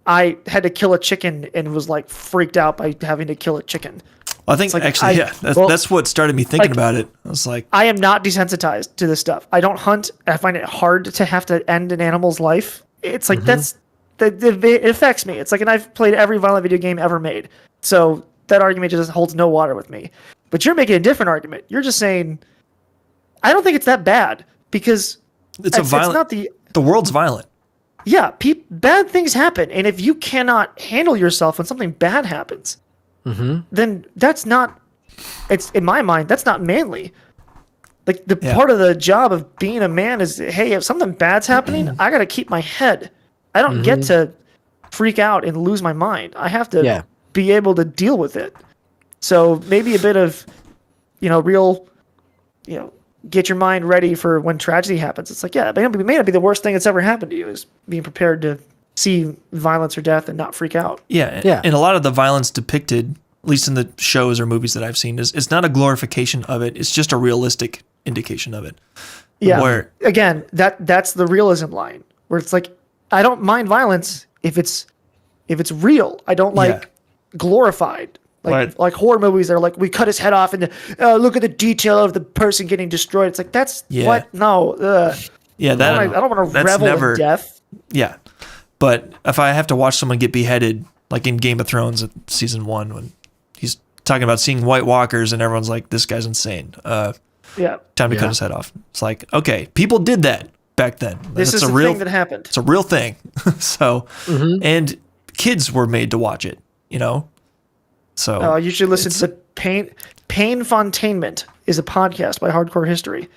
S3: I had to kill a chicken and was like freaked out by having to kill a chicken.
S1: I think like that's what started me thinking about it. I was like,
S3: I am not desensitized to this stuff. I don't hunt. I find it hard to have to end an animal's life. It's like it affects me. It's like, and I've played every violent video game ever made. So that argument just holds no water with me. But you're making a different argument. You're just saying, I don't think it's that bad because
S1: it's not the world's violent.
S3: Yeah, bad things happen, and if you cannot handle yourself when something bad happens, then that's not. It's in my mind that's not manly. Like part of the job of being a man is, hey, if something bad's happening, I got to keep my head. I don't get to freak out and lose my mind. I have to be able to deal with it. So maybe a bit of, real, get your mind ready for when tragedy happens. It's like, yeah, it may not be the worst thing that's ever happened to you, is being prepared to see violence or death and not freak out.
S1: Yeah. And a lot of the violence depicted, at least in the shows or movies that I've seen, is it's not a glorification of it. It's just a realistic indication of it.
S3: Yeah.
S1: Where,
S3: again, that's the realism line, where it's like, I don't mind violence if it's real. I don't like glorified. Like horror movies that are like, we cut his head off and look at the detail of the person getting destroyed. It's like, that's what? No.
S1: Yeah, that
S3: I don't want to revel in death.
S1: Yeah. But if I have to watch someone get beheaded, like in Game of Thrones season 1, when he's talking about seeing White Walkers and everyone's like, this guy's insane. Time to cut his head off. It's like, okay, people did that back then.
S3: This is a real thing that happened.
S1: It's a real thing. So, and kids were made to watch it, you know? So
S3: you should listen to Painfontainment is a podcast by Hardcore History.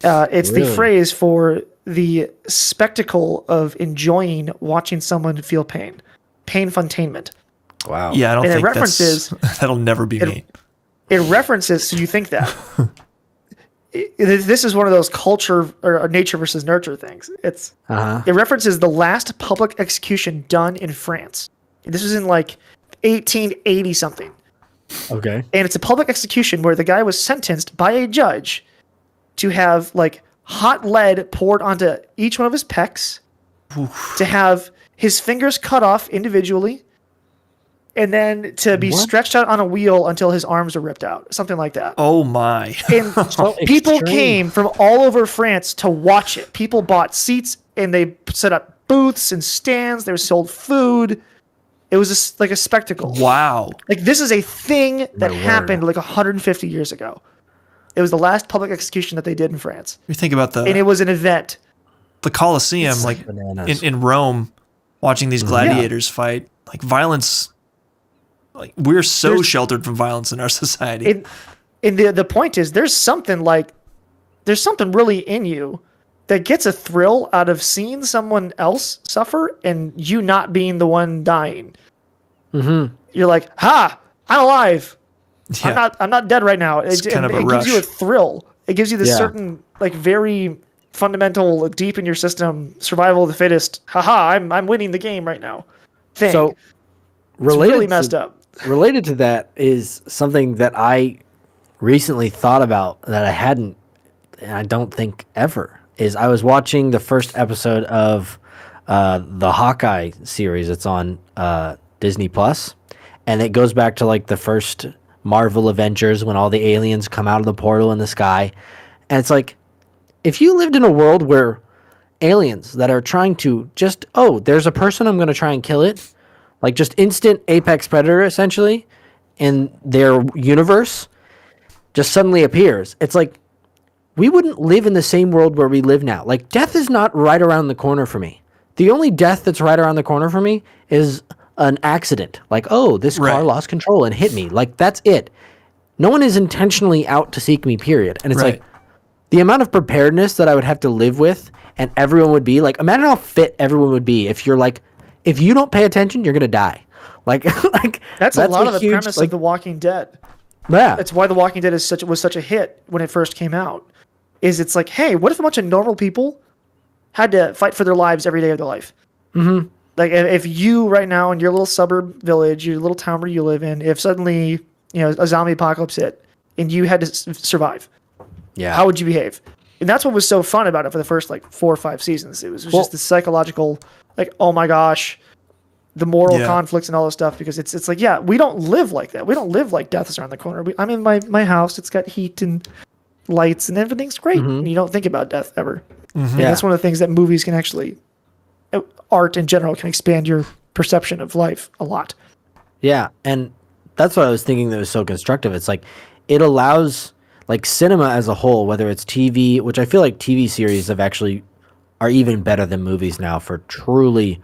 S3: It's the phrase for the spectacle of enjoying watching someone feel pain. Painfontainment.
S2: Wow.
S1: Yeah, I don't
S3: and
S1: think
S3: it references,
S1: that'll never be me.
S3: It references, so you think that. This is one of those culture or nature versus nurture things. It references the last public execution done in France. This was in like 1880 something.
S2: Okay.
S3: And it's a public execution where the guy was sentenced by a judge to have like hot lead poured onto each one of his pecs, to have his fingers cut off individually, and then to be stretched out on a wheel until his arms are ripped out. Something like that.
S1: Oh my.
S3: And people came from all over France to watch it. People bought seats and they set up booths and stands. They were sold food. It was like a spectacle.
S1: Wow.
S3: Like, this is a thing that happened like 150 years ago. It was the last public execution that they did in France.
S1: You think about
S3: and it was an event.
S1: The Colosseum, like in Rome, watching these gladiators fight. Like, violence, like, we're so sheltered from violence in our society.
S3: And the point is, there's something really in you that gets a thrill out of seeing someone else suffer and you not being the one dying. Mm-hmm. You're like, I'm alive. Yeah. I'm not dead right now. It gives you a thrill. It gives you this certain, like, very fundamental, deep in your system, survival of the fittest. I'm winning the game right now. Thing.
S2: So,
S3: it's really messed up.
S2: Related to that is something that I recently thought about that I hadn't, and I don't think ever, is I was watching the first episode of the Hawkeye series. It's on Disney Plus, and it goes back to like the first Marvel Avengers when all the aliens come out of the portal in the sky. And it's like, if you lived in a world where aliens that are trying to just, there's a person, I'm going to try and kill it, like just instant apex predator essentially in their universe just suddenly appears. It's like, we wouldn't live in the same world where we live now. Like, death is not right around the corner for me. The only death that's right around the corner for me is an accident. Like, this car lost control and hit me. Like, that's it. No one is intentionally out to seek me, period. And it's like, the amount of preparedness that I would have to live with, and everyone would be, like, imagine how fit everyone would be if you're like, if you don't pay attention, you're going to die. Like,
S3: that's a lot of the premise of The Walking Dead.
S2: Yeah.
S3: That's why The Walking Dead was such a hit when it first came out. It's like, hey, what if a bunch of normal people had to fight for their lives every day of their life? Mm-hmm. Like, if you right now in your little suburb village, your little town where you live in, if suddenly, a zombie apocalypse hit and you had to survive, how would you behave? And that's what was so fun about it for the first, like, 4 or 5 seasons. It was just the psychological, like, oh my gosh, the moral conflicts and all this stuff, because it's like, we don't live like that. We don't live like death is around the corner. I'm in my house. It's got heat and lights and everything's great. Mm-hmm. And you don't think about death ever. Mm-hmm. And that's one of the things that movies can actually, art in general, can expand your perception of life a lot. Yeah.
S2: And that's what I was thinking that was so constructive. It's like, it allows, like, cinema as a whole, whether it's TV, which I feel like TV series are even better than movies now for truly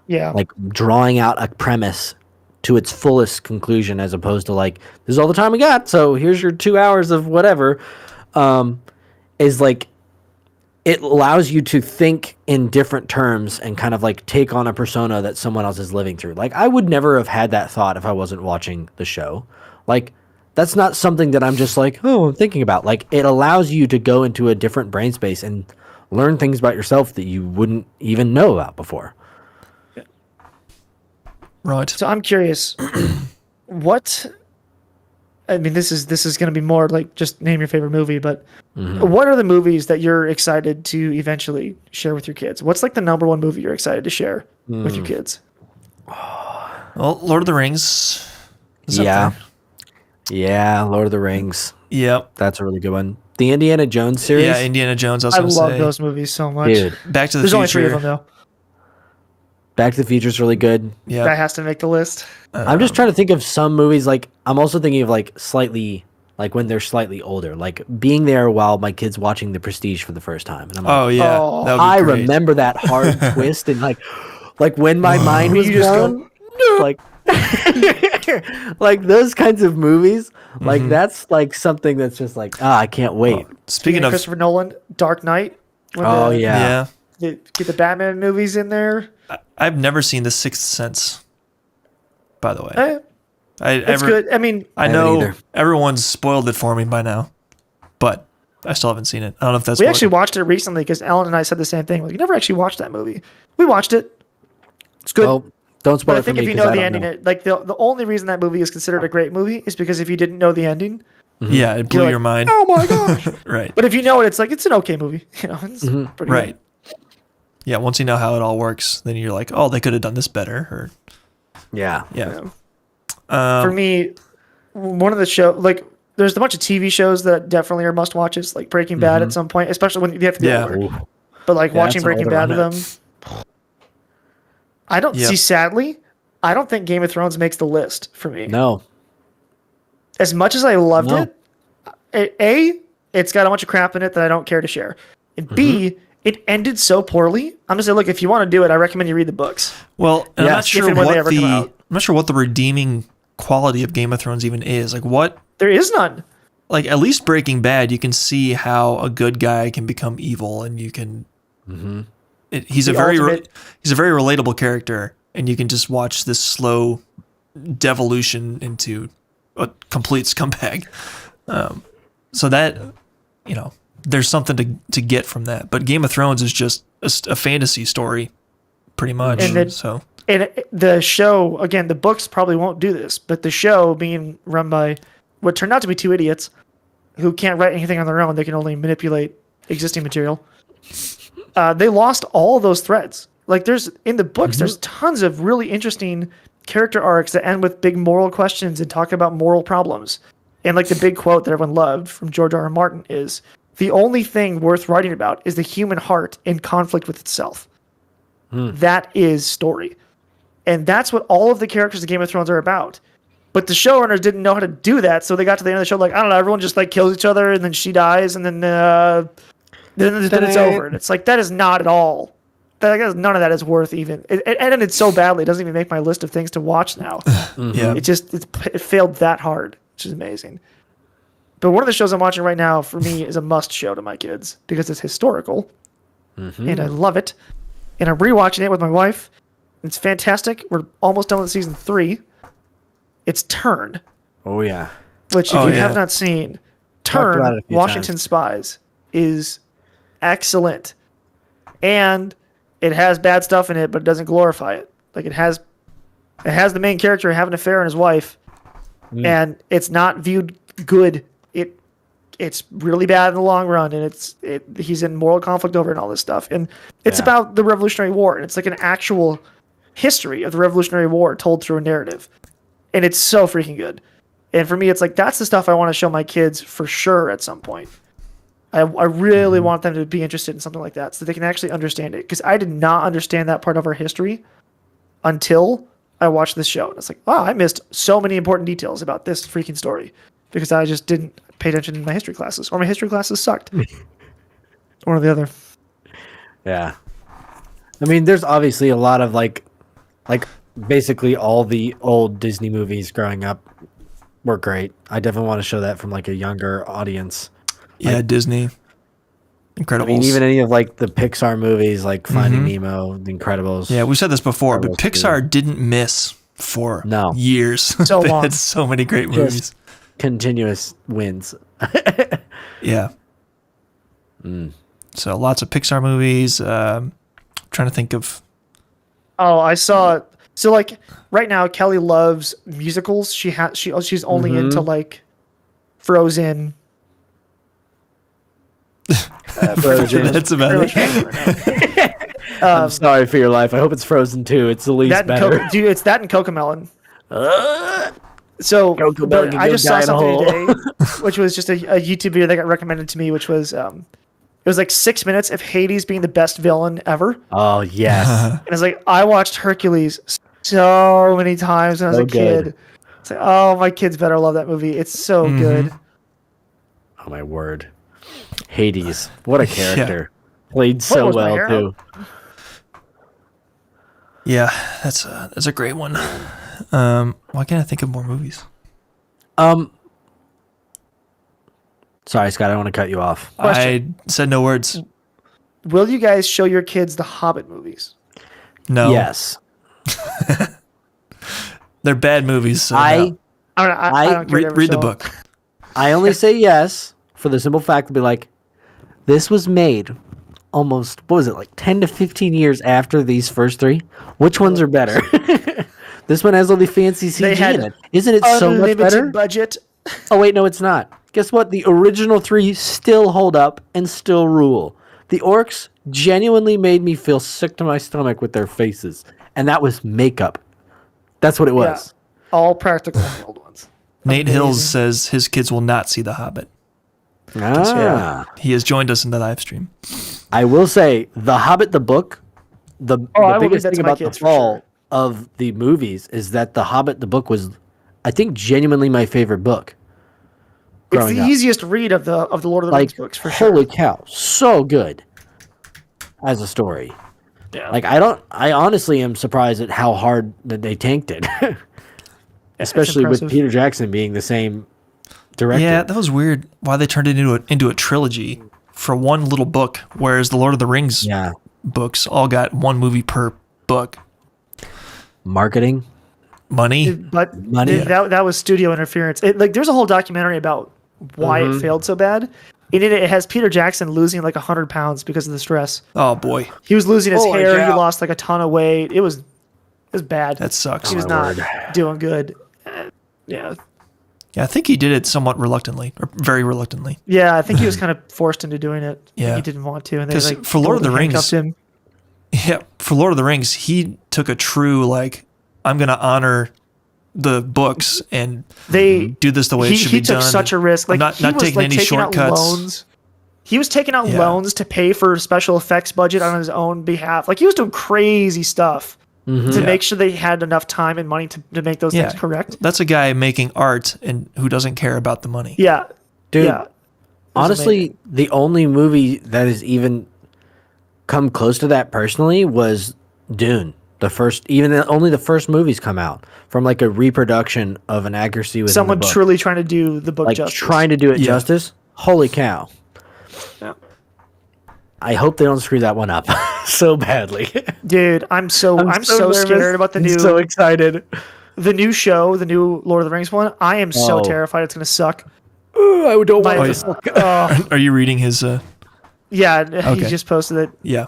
S2: like drawing out a premise to its fullest conclusion, as opposed to like, this is all the time we got, so here's your 2 hours of whatever. Is like, it allows you to think in different terms and kind of like take on a persona that someone else is living through. Like, I would never have had that thought if I wasn't watching the show. Like, that's not something that I'm just like, oh, I'm thinking about. Like, it allows you to go into a different brain space and learn things about yourself that you wouldn't even know about before.
S1: Right.
S3: So I'm curious, what? I mean, this is going to be more like just name your favorite movie, but what are the movies that you're excited to eventually share with your kids? What's like the number one movie you're excited to share with your kids?
S1: Well, Lord of the Rings. is up
S2: Yeah.
S1: there.
S2: Yeah, Lord of the Rings.
S1: Yep.
S2: That's a really good one. The Indiana Jones series.
S1: Yeah, Indiana Jones. I was
S3: I
S1: going to
S3: love
S1: say.
S3: those movies so much.
S2: Dude,
S1: Back to the
S3: There's
S1: Future.
S3: only 3 of them though.
S2: Back to the Future is really good.
S1: Yeah.
S3: That has to make the list.
S2: I'm just trying to think of some movies. Like, I'm also thinking of like slightly, like when they're slightly older, like being there while my kid's watching The Prestige for the first time, and I'm like,
S1: Oh yeah.
S3: Oh,
S1: That would be
S2: I
S1: great.
S2: remember that hard twist, and like when my mind was
S3: You just
S2: blown, like like those kinds of movies, like that's like something that's just like, I can't wait.
S1: Speaking of
S3: Christopher Nolan, Dark Knight. when
S2: Oh
S3: the-
S2: yeah.
S1: yeah,
S3: Get the Batman movies in there.
S1: I've never seen The Sixth Sense. By the way,
S3: Eh, it's good. I mean,
S1: I
S2: haven't
S1: know
S2: either.
S1: everyone's spoiled it for me by now, but I still haven't seen it. I don't know if that's
S3: we
S1: what-
S3: actually watched it recently because Ellen and I said the same thing. Like, you never actually watched that movie. We watched it. It's good.
S2: Well, don't spoil
S3: but I
S2: it for
S3: think
S2: me
S3: if you
S2: 'cause
S3: know
S2: I
S3: the
S2: don't
S3: ending,
S2: know.
S3: like the only reason that movie is considered a great movie is because if you didn't know the ending,
S1: Yeah, it blew
S3: you're like,
S1: your mind.
S3: oh my gosh.
S1: Right.
S3: But if you know it, it's like it's an okay movie. You know, it's pretty
S1: Right.
S3: good.
S1: Yeah, once you know how it all works, then you're like, oh, they could have done this better. Or
S2: Yeah.
S1: yeah.
S3: For me, one of the like there's a bunch of TV shows that definitely are must watches, like Breaking Bad at some point, especially when you have to do
S1: Yeah.
S3: work. But like
S2: Yeah,
S3: watching
S2: that's
S3: Breaking
S2: older
S3: Bad
S2: on
S3: with them, I don't
S1: Yep.
S3: see. Sadly, I don't think Game of Thrones makes the list for me.
S2: No.
S3: As much as I loved
S2: No.
S3: it, it's got a bunch of crap in it that I don't care to share. And B, it ended so poorly. I'm just saying, look, if you want to do it, I recommend you read the books.
S1: Well, and I'm
S2: Yes.
S1: not
S3: If
S1: sure
S3: and when they
S1: what
S3: ever
S1: the
S3: come out.
S1: I'm not sure what the redeeming quality of Game of Thrones even is. Like what
S3: There is none.
S1: like at least Breaking Bad, you can see how a good guy can become evil, and you can. He's a
S3: The
S1: very
S3: ultimate-
S1: he's a very relatable character, and you can just watch this slow devolution into a complete scumbag. So that there's something to get from that. But Game of Thrones is just a fantasy story, pretty much.
S3: And then-
S1: So
S3: And the show, again, the books probably won't do this, but the show being run by what turned out to be 2 idiots who can't write anything on their own, they can only manipulate existing material. They lost all those threads. Like in the books, there's tons of really interesting character arcs that end with big moral questions and talk about moral problems. And like the big quote that everyone loved from George R. R. Martin is, the only thing worth writing about is the human heart in conflict with itself. That is story. And that's what all of the characters of Game of Thrones are about. But the showrunners didn't know how to do that, so they got to the end of the show like, I don't know, everyone just like kills each other, and then she dies, and then it's over. And it's like, that is not at all. None of that is worth even. It ended so badly, it doesn't even make my list of things to watch now.
S1: yeah,
S3: It failed that hard, which is amazing. But one of the shows I'm watching right now for me is a must show to my kids because it's historical, and I love it. And I'm rewatching it with my wife. It's fantastic. We're almost done with season 3. It's Turn,
S2: Oh yeah.
S3: which if
S1: Oh,
S3: you
S1: yeah.
S3: have not seen,
S2: Talked about it
S3: Turn,
S2: a few
S3: Washington
S2: times.
S3: Spies, is excellent. And it has bad stuff in it, but it doesn't glorify it. Like it has the main character having an affair on his wife, and it's not viewed good. It's really bad in the long run, and he's in moral conflict over it and all this stuff. And it's
S2: Yeah.
S3: about the Revolutionary War, and it's like an actual history of the Revolutionary War told through a narrative. And it's so freaking good. And for me, it's like that's the stuff I want to show my kids for sure at some point. I really want them to be interested in something like that so they can actually understand it. Because I did not understand that part of our history until I watched this show. And it's like, wow, I missed so many important details about this freaking story because I just didn't pay attention in my history classes, or my history classes sucked. One or the other.
S2: Yeah. I mean, there's obviously a lot of like basically all the old Disney movies growing up were great. I definitely want to show that from like a younger audience.
S1: yeah, Disney, Incredibles.
S2: I mean, even any of like the Pixar movies, like Finding Nemo, The Incredibles.
S1: yeah, we said this before, but
S2: Incredibles
S1: Pixar didn't miss for
S2: No.
S1: years.
S3: So
S1: They
S3: long.
S1: had so many great movies.
S2: continuous wins.
S1: Yeah. So lots of Pixar movies. Trying to think of.
S3: Oh, I saw. So like right now, Kelly loves musicals. She's only into like Frozen.
S2: Frozen.
S1: That's about
S3: Really
S1: it.
S3: can't remember.
S2: I'm sorry for your life. I hope it's Frozen 2. It's the least
S3: That and
S2: better.
S3: Dude, it's that and Cocomelon. So
S2: Cocomelon
S3: but
S2: can
S3: I
S2: go
S3: just
S2: die
S3: saw
S2: in a hole.
S3: something today, which was just a YouTube video that got recommended to me, which was it was like 6 minutes of Hades being the best villain ever.
S2: Oh, yes.
S3: And it's like I watched Hercules so many times when I was
S2: So
S3: a kid.
S2: good.
S3: It's like, oh, my kids better love that movie. It's so good.
S2: Oh, my word. Hades. What a character. Played
S3: What
S2: so
S3: was my
S2: well,
S3: hair
S2: too.
S1: Yeah, that's a great one. Why can't I think of more movies?
S2: Sorry, Scott. I don't want to cut you off.
S3: Question.
S1: I said no words.
S3: Will you guys show your kids the Hobbit movies?
S1: No.
S2: Yes.
S1: They're bad movies. So
S2: I
S1: no.
S3: I don't care. to ever
S1: Read the
S3: show 'em.
S1: book.
S2: I only say yes for the simple fact to be like, this was made almost, what was it, like 10 to 15 years after these first three? Which ones are better? This one has all the fancy CG
S3: They had
S2: in it. Isn't it so much
S3: Unlimited
S2: better?
S3: budget.
S2: Oh, wait, no, it's not. Guess what? The original three still hold up and still rule. The orcs genuinely made me feel sick to my stomach with their faces. And that was makeup. That's what it was.
S3: All practical in the old ones.
S1: Nate Hills says his kids will not see The Hobbit.
S2: Ah.
S1: He has joined us in the live stream.
S2: I will say, The Hobbit, the book, the
S3: I will give
S2: biggest
S3: that
S2: thing
S3: to my
S2: about the
S3: kids for
S2: fall
S3: sure.
S2: of the movies is that The Hobbit, the book, was, I think, genuinely my favorite book.
S3: It's
S2: growing
S3: the
S2: up.
S3: easiest read of the Lord of the Rings
S2: Like,
S3: books for sure.
S2: holy cow, so good as a story.
S3: Yeah.
S2: Like, I honestly am surprised at how hard that they tanked it. Especially with
S3: impressive.
S2: Peter Jackson being the same director.
S1: Yeah, that was weird. Why they turned it into a trilogy for one little book, whereas the Lord of the Rings
S2: Yeah.
S1: books all got one movie per book.
S2: Marketing.
S1: Money.
S3: But
S2: Money.
S3: that was studio interference. Like there's a whole documentary about why it failed so bad. It has Peter Jackson losing like 100 pounds because of the stress.
S1: Oh boy,
S3: He was losing his
S2: Holy
S3: hair. He
S2: cow.
S3: lost like a ton of weight. It was bad.
S1: that sucks.
S3: He was
S2: my
S3: not doing good. Yeah.
S1: Yeah, I think he did it somewhat reluctantly, or very reluctantly.
S3: Yeah, I think he was kind of forced into doing it.
S1: Yeah.
S3: He didn't want to. And they
S1: 'Cause
S3: like
S1: for Lord of the
S3: handcuffed
S1: Rings-
S3: him.
S1: Yeah, for Lord of the Rings, he took a true like, I'm gonna honor the books and
S3: They
S1: do this the way it should
S3: he
S1: be
S3: took
S1: done.
S3: such a risk. Like
S1: not
S3: he was
S1: taking
S3: like
S1: any
S3: taking out
S1: shortcuts.
S3: loans. He was taking out
S1: Yeah.
S3: loans to pay for special effects budget on his own behalf. Like he was doing crazy stuff to make sure they had enough time and money to make those
S1: Yeah,
S3: things correct.
S1: That's a guy making art and who doesn't care about the money.
S3: Yeah.
S2: Dude,
S3: Yeah. It was
S2: honestly,
S3: amazing.
S2: the only movie that has even come close to that personally was Dune. Only the first movies come out from like a reproduction of an accuracy with
S3: Someone
S2: the book.
S3: truly trying to do the book
S2: like
S3: justice.
S2: trying to do it
S1: Yeah.
S2: justice. Holy cow!
S3: Yeah.
S2: I hope they don't screw that one up so badly.
S3: Dude, I'm so
S2: nervous
S3: scared about the
S2: and
S3: new
S2: so excited.
S3: the new show, the new Lord of the Rings one. I am so
S2: Oh.
S3: terrified it's gonna suck.
S2: I don't
S3: My-
S2: want to.
S1: Are you reading his?
S3: Yeah, he
S1: Okay.
S3: just posted it.
S1: Yeah.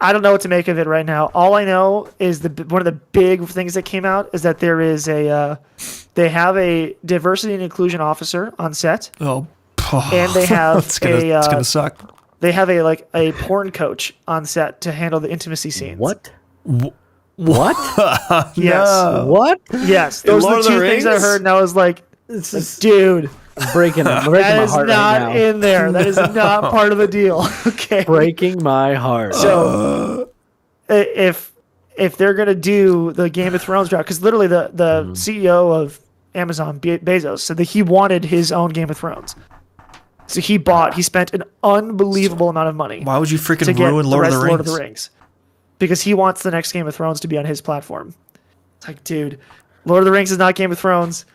S3: I don't know what to make of it right now. All I know is one of the big things that came out is that there is they have a diversity and inclusion officer on set,
S1: Oh.
S3: and they have
S1: it's gonna suck.
S3: they have a porn coach on set to handle the intimacy scenes.
S2: What? What?
S3: Yes,
S2: What?
S3: yes. Those
S1: Lord
S3: are
S1: of
S3: the
S1: the
S3: two things I
S1: Rings?
S3: heard, and I was like,
S2: This is
S3: dude,
S2: breaking
S3: that
S2: my
S3: is
S2: heart
S3: not
S2: right now.
S3: in there. That is not part of the deal. Okay.
S2: Breaking my heart.
S3: So if they're gonna do the Game of Thrones route, because literally the CEO of Amazon, Bezos, said that he wanted his own Game of Thrones. So he spent an unbelievable amount of money
S1: Why would you
S3: to
S1: freaking
S3: get
S1: ruin
S3: the
S1: Lord of
S3: rest
S1: the
S3: Lord
S1: Rings?
S3: of the Rings, because he wants the next Game of Thrones to be on his platform. It's like, dude, Lord of the Rings is not Game of Thrones.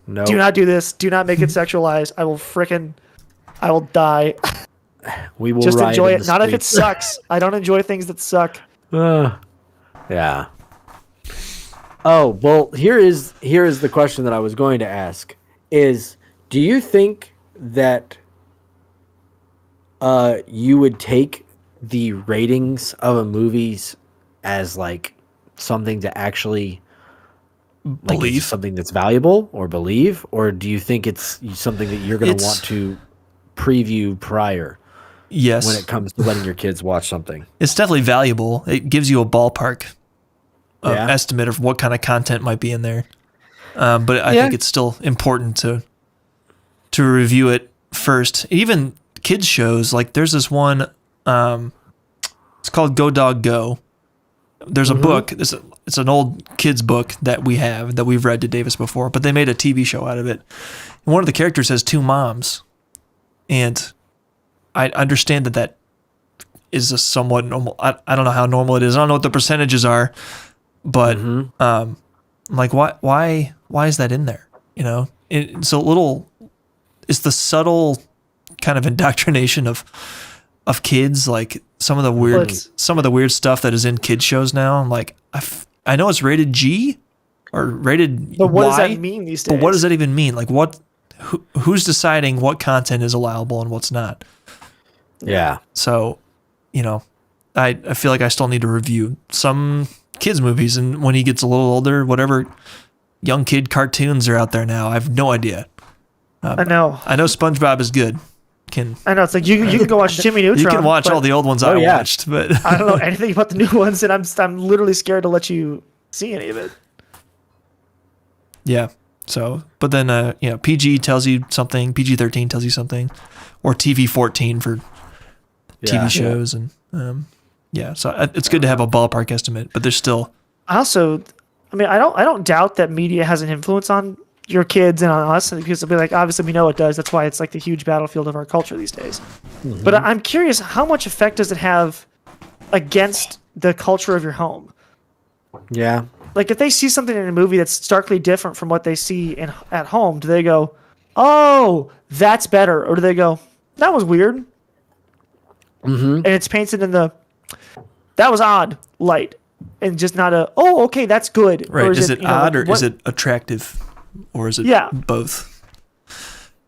S2: no.
S3: Do not do this. Do not make it sexualized. I will die.
S2: We will
S3: Just
S2: riot
S3: enjoy
S2: in
S3: it.
S2: the
S3: Not if it
S2: streets.
S3: sucks. I don't enjoy things that suck.
S2: Yeah. Oh, well, here is the question that I was going to ask. is, do you think that you would take the ratings of a movies as like something to actually like is it
S1: Believe.
S2: something that's valuable or believe, or do you think it's something that you're going to
S1: It's
S2: want to preview prior when
S1: yes.
S2: it comes to letting your kids watch something?
S1: It's definitely valuable. It gives you a ballpark
S2: Yeah.
S1: estimate of what kind of content might be in there. But I
S2: Yeah.
S1: think it's still important to review it first. Even kids shows, like there's this one. It's called Go Dog Go. There's a book. It's an old kids book that we've read to Davis before, but they made a TV show out of it. And one of the characters has two moms, and I understand that is a somewhat normal. I don't know how normal it is. I don't know what the percentages are, but I'm like, why is that in there? You know, it's a little. It's the subtle kind of indoctrination of kids, like some of the weird stuff that is in kids shows now. I'm like, I know it's rated G or rated
S3: But what
S1: Y,
S3: does that mean these days?
S1: but what does that even mean? Like who's deciding what content is allowable and what's not?
S2: Yeah.
S1: So, you know, I feel like I still need to review some kids movies, and when he gets a little older, whatever young kid cartoons are out there now, I have no idea.
S3: I know.
S1: I know SpongeBob is good.
S3: I know. It's like you can go watch Jimmy Neutron.
S1: You can watch
S3: but
S1: all the old ones I watched, but
S3: I don't know anything about the new ones, and I'm literally scared to let you see any of it.
S1: yeah. So, but then PG tells you something, PG-13 tells you something, or TV-14 for TV shows, and so it's good to have a ballpark estimate, but there's still.
S3: I don't doubt that media has an influence on your kids and on us, because it'll be like, obviously we know it does. That's why it's like the huge battlefield of our culture these days. But I'm curious, how much effect does it have against the culture of your home?
S2: Yeah.
S3: Like if they see something in a movie that's starkly different from what they see at home, do they go, "Oh, that's better," or do they go, "That was weird," and it's painted in the "that was odd" light, and just not a "oh, okay, that's good"?
S1: Right.
S3: Or
S1: Is it odd, or is it attractive, or is it both?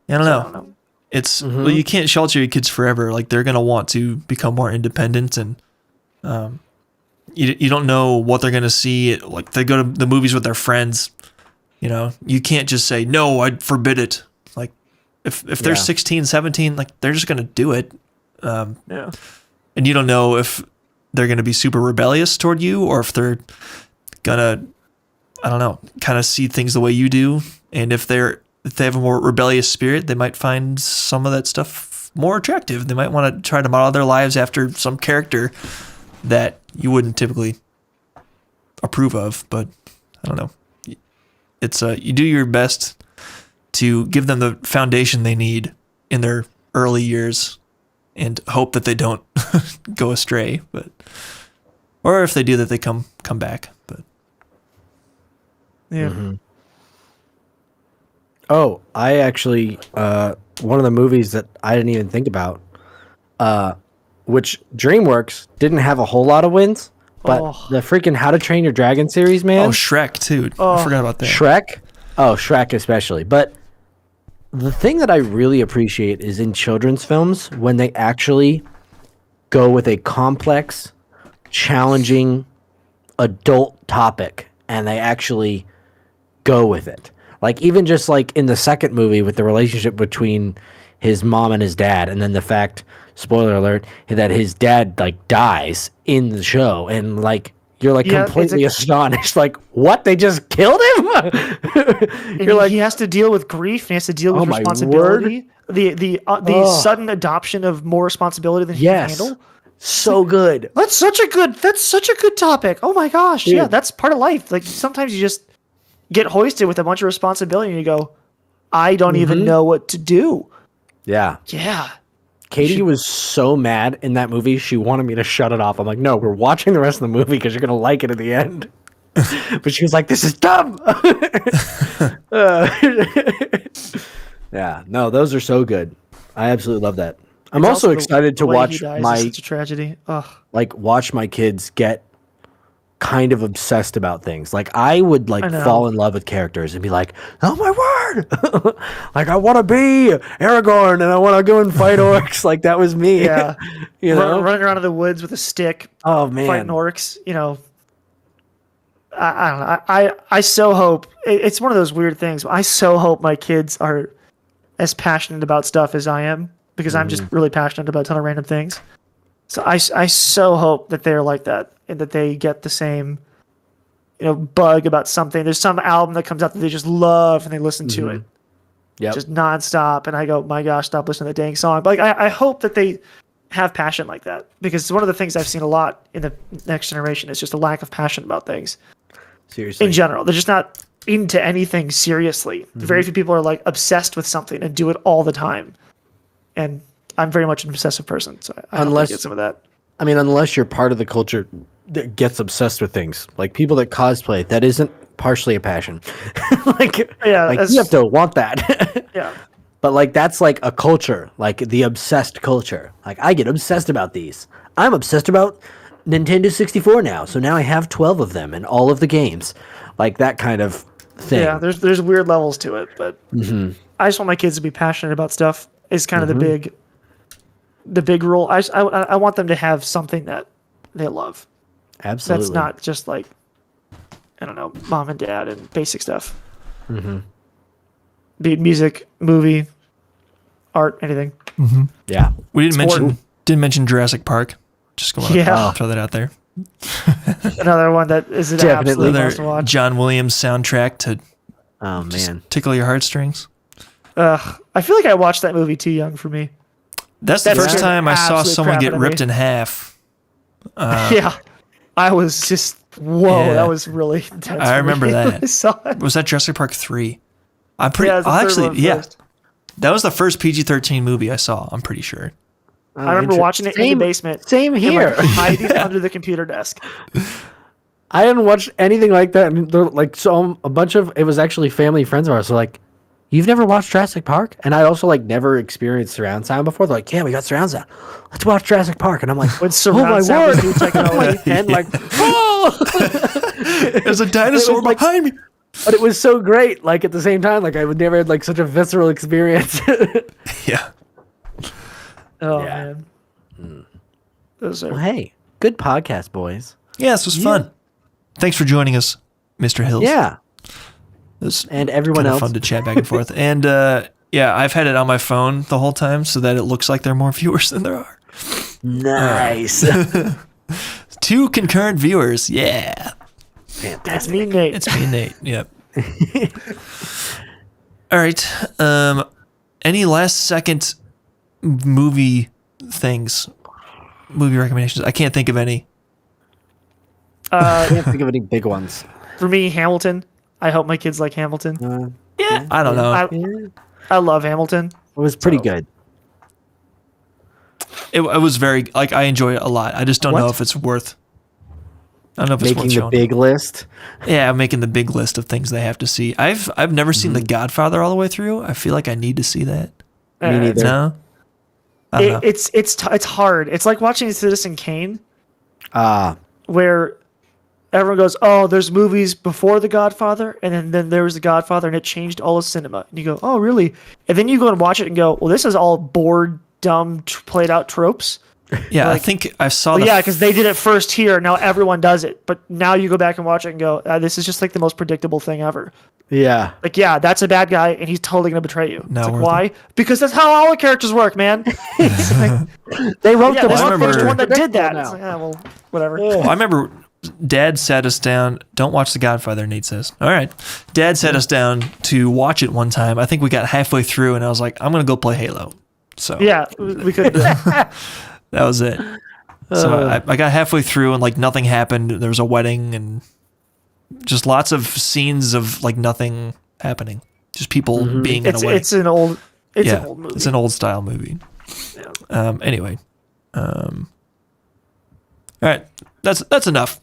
S1: I don't know. It's well, you can't shelter your kids forever. Like they're gonna want to become more independent, and you don't know what they're gonna see. Like they go to the movies with their friends. You know, you can't just say no. I'd forbid it. Like if they're 16, 17, like they're just gonna do it. And you don't know if they're gonna be super rebellious toward you, or if they're gonna, I don't know, kind of see things the way you do. And if they have a more rebellious spirit, they might find some of that stuff more attractive. They might want to try to model their lives after some character that you wouldn't typically approve of. But I don't know. It's you do your best to give them the foundation they need in their early years, and hope that they don't go astray. But or if they do, that they come back. But
S3: yeah.
S2: Oh, I actually one of the movies that I didn't even think about, which DreamWorks didn't have a whole lot of wins, but the freaking How to Train Your Dragon series, man.
S1: Oh, Shrek too. I forgot about that.
S2: Shrek. Oh, Shrek especially. But the thing that I really appreciate is in children's films when they actually go with a complex, challenging adult topic and they actually go with it. Like even just like in the second movie with the relationship between his mom and his dad, and then the fact, spoiler alert, that his dad like dies in the show, and like you're like completely astonished, like what, they just killed him?
S3: You're like, he has to deal with grief, and he has to deal with responsibility. The sudden adoption of more responsibility than he can handle.
S2: So good.
S3: That's such a good topic. Oh my gosh. Dude. Yeah, that's part of life. Like sometimes you just get hoisted with a bunch of responsibility and you go, I don't even know what to do.
S2: Yeah.
S3: Yeah.
S2: Katie was so mad in that movie, she wanted me to shut it off. I'm like, no, we're watching the rest of the movie because you're going to like it at the end. But she was like, this is dumb. Yeah, no, those are so good. I absolutely love that. I'm also excited to watch
S3: my such a tragedy. Ugh.
S2: Like watch my kids get kind of obsessed about things. Like I would like
S3: I know.
S2: fall in love with characters and be like, "Oh my word!" Like I want to be Aragorn and I want to go and fight orcs. Like that was me.
S3: Yeah.
S2: You know?
S3: Running around in the woods with a stick,
S2: Oh man.
S3: fighting orcs. You know, I don't know. I so hope it's one of those weird things. I so hope my kids are as passionate about stuff as I am, because I'm just really passionate about a ton of random things. So I so hope that they're like that and that they get the same, bug about something. There's some album that comes out that they just love and they listen to it
S2: Yep.
S3: just nonstop. And I go, my gosh, stop listening to the dang song. But like, I hope that they have passion like that, because one of the things I've seen a lot in the next generation is just a lack of passion about things
S2: Seriously.
S3: in general. They're just not into anything seriously. Very few people are like obsessed with something and do it all the time. And I'm very much an obsessive person, so I hope I get some of that.
S2: I mean, unless you're part of the culture that gets obsessed with things, like people that cosplay, that isn't partially a passion. Like you have to want that.
S3: Yeah.
S2: But like that's like a culture, like the obsessed culture. Like I get obsessed about these. I'm obsessed about Nintendo 64 now, so now I have 12 of them and all of the games, like that kind of thing.
S3: Yeah, there's weird levels to it, but I just want my kids to be passionate about stuff. Is kind of the big rule. I want them to have something that they love.
S2: Absolutely.
S3: That's not just like, I don't know, mom and dad and basic stuff. Be it music, movie, art, anything.
S2: Yeah.
S1: We didn't
S3: Sport.
S1: mention Jurassic Park. Just going to throw that out there.
S3: Another one that is an
S2: Definitely.
S3: absolute
S1: Another
S3: must watch.
S1: John Williams soundtrack to
S2: Oh man.
S1: tickle your heartstrings.
S3: I feel like I watched that movie too young for me.
S1: That's the first
S3: scared
S1: time I saw
S3: absolute
S1: someone
S3: crap
S1: get
S3: out of
S1: ripped
S3: me.
S1: in half.
S3: Yeah, I was just whoa.
S1: Yeah.
S3: That was really intense.
S1: I
S3: for
S1: remember
S3: me when
S1: that.
S3: I saw it.
S1: Was that Jurassic Park 3? I'm pretty.
S3: Yeah, it was the third one first.
S1: That was the first PG-13 movie I saw. I'm pretty sure.
S3: I remember watching it in the basement.
S2: Same
S3: and,
S2: here.
S3: like, hiding under the computer desk.
S2: I didn't watch anything like that. And they're like, so a bunch of it was actually family friends of ours. So like, you've never watched Jurassic Park? And I also like never experienced surround sound before. They're like, yeah, we got surround sound. Let's watch Jurassic Park. And I'm like,
S3: When surround sound was new technology.
S2: and like, oh!
S1: There's a dinosaur
S2: like-
S1: behind me.
S2: But it was so great. Like at the same time, like I would never had like such a visceral experience.
S1: Yeah.
S3: Oh
S2: Yeah.
S3: man. Those are
S2: Well, hey, good podcast, boys.
S1: Yeah, this was fun. Thanks for joining us, Mr. Hills.
S2: Yeah,
S1: It was
S2: and everyone
S1: kind of
S2: else.
S1: fun to chat back and forth. And yeah, I've had it on my phone the whole time so that it looks like there are more viewers than there are.
S2: Nice.
S1: 2 concurrent viewers. Yeah.
S3: that's
S2: Fantastic.
S3: me, Nate.
S1: It's me and Nate. Yep. All right. Any last second movie things? Movie recommendations? I can't think of any.
S2: I can't think of any big ones.
S3: For me, Hamilton. I hope my kids like Hamilton.
S1: I don't know.
S3: I love Hamilton.
S2: It was pretty
S3: So-
S2: good.
S1: It was very like I enjoy it a lot. I just don't know
S2: What?
S1: if it's worth. I don't know if it's
S2: Making
S1: worth
S2: the
S1: showing.
S2: big list.
S1: Yeah, I'm making the big list of things they have to see. I've never seen
S2: Mm-hmm.
S1: The Godfather all the way through. I feel like I need to see that.
S2: Me neither.
S1: No, I don't know.
S3: It's hard. It's like watching Citizen Kane,
S2: Ah,
S3: where everyone goes, "Oh, there's movies before The Godfather, and then there was The Godfather, and it changed all of cinema." And you go, "Oh, really?" And then you go and watch it and go, "Well, this is all bored, dumb, played out tropes."
S1: Yeah, I
S3: like-
S1: think I saw
S3: Well,
S1: the.
S3: yeah, because they did it first here. Now everyone does it. But now you go back and watch it and go, "This is just like the most predictable thing ever."
S2: yeah.
S3: Like, yeah, that's a bad guy, and he's totally gonna betray you.
S1: No,
S3: It's like,
S1: we're-
S3: why? Because that's how all the characters work, man. It's like,
S2: They wrote
S3: yeah,
S2: the
S3: this
S1: I
S3: is the first
S1: remember-
S3: one that did that.
S2: Now.
S3: It's like, well, whatever.
S1: I remember Dad sat us down. Don't watch The Godfather, Nate says. All right. Dad sat us down to watch it one time. I think we got halfway through, and I was like, I'm going to go play Halo. So
S3: Yeah, we could.
S1: that was it. So I got halfway through, and like nothing happened. There was a wedding, and just lots of scenes of like nothing happening. Just people being in a wedding.
S3: It's an old. It's
S1: yeah,
S3: an old movie.
S1: it's an old style movie.
S3: Yeah.
S1: Anyway, all right, that's enough.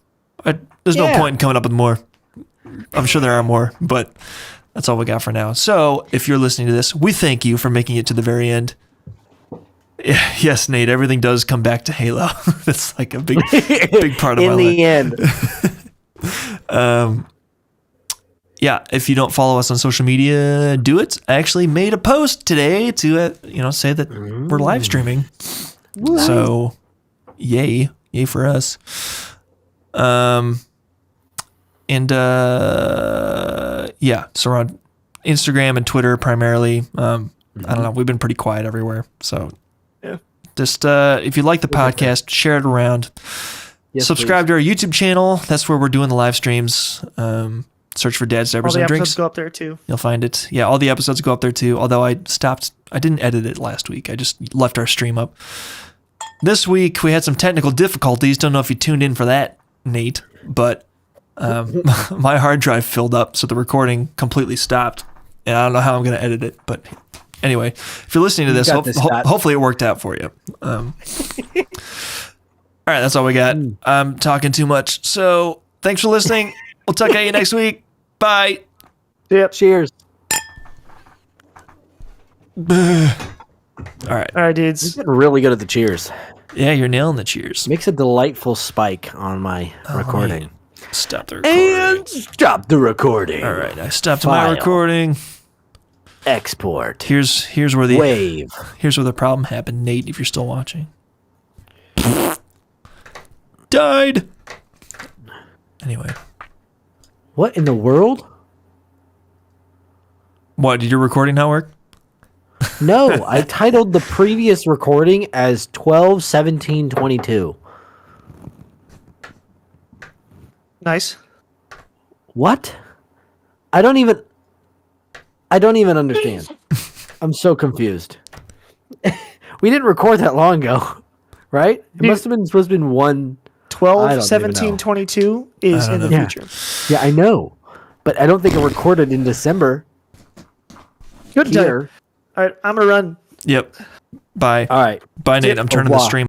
S1: There's no
S2: Yeah.
S1: point in coming up with more. I'm sure there are more, but that's all we got for now. So if you're listening to this, we thank you for making it to the very end. Yes, Nate, everything does come back to Halo. That's like a big part of
S2: In
S1: my
S2: the
S1: life.
S2: end.
S1: Yeah, if you don't follow us on social media, do it. I actually made a post today to say that we're live streaming. So, yay for us. So we're on Instagram and Twitter primarily. I don't know. We've been pretty quiet everywhere. So,
S3: Yeah.
S1: just if you like the podcast, share it around.
S2: Yes,
S1: Subscribe to our YouTube channel. That's where we're doing the live streams. Search for Dad's
S3: All
S1: Diapers
S3: the
S1: and
S3: episodes
S1: Drinks.
S3: go up there too.
S1: You'll find it. Yeah, all the episodes go up there too. Although I didn't edit it last week. I just left our stream up. This week we had some technical difficulties. Don't know if you tuned in for that, Nate, but my hard drive filled up, so the recording completely stopped. And I don't know how I'm going to edit it, but anyway, if you're listening to this,
S2: got this, Scott.
S1: hopefully it worked out for you. All right, that's all we got. I'm talking too much. So thanks for listening. We'll talk at you next week. Bye.
S3: Yep.
S2: Cheers.
S1: All right.
S3: All right, dudes.
S2: Getting really good at the cheers.
S1: Yeah, you're nailing the cheers.
S2: Makes a delightful spike on my recording.
S1: Stop the recording.
S2: And stop the recording.
S1: All right, I stopped my
S2: File.
S1: recording.
S2: Export.
S1: Here's where the
S2: Wave.
S1: Here's where the problem happened, Nate. If you're still watching, died. Anyway,
S2: What in the world?
S1: what did your recording not work?
S2: No, I titled the previous recording as 12/17/22.
S3: Nice.
S2: What? I don't even understand. I'm so confused. We didn't record that long ago, right? It must have been supposed to be one.
S3: 12,
S2: I don't even
S3: 17,
S2: know.
S3: 22 is in the
S2: Yeah.
S3: future.
S2: Yeah, I know. But I don't think it recorded in December
S3: Good.
S2: here.
S3: All right, I'm gonna run.
S1: Yep. Bye.
S2: All right.
S1: Bye, Nate. I'm turning the
S2: revoir.
S1: stream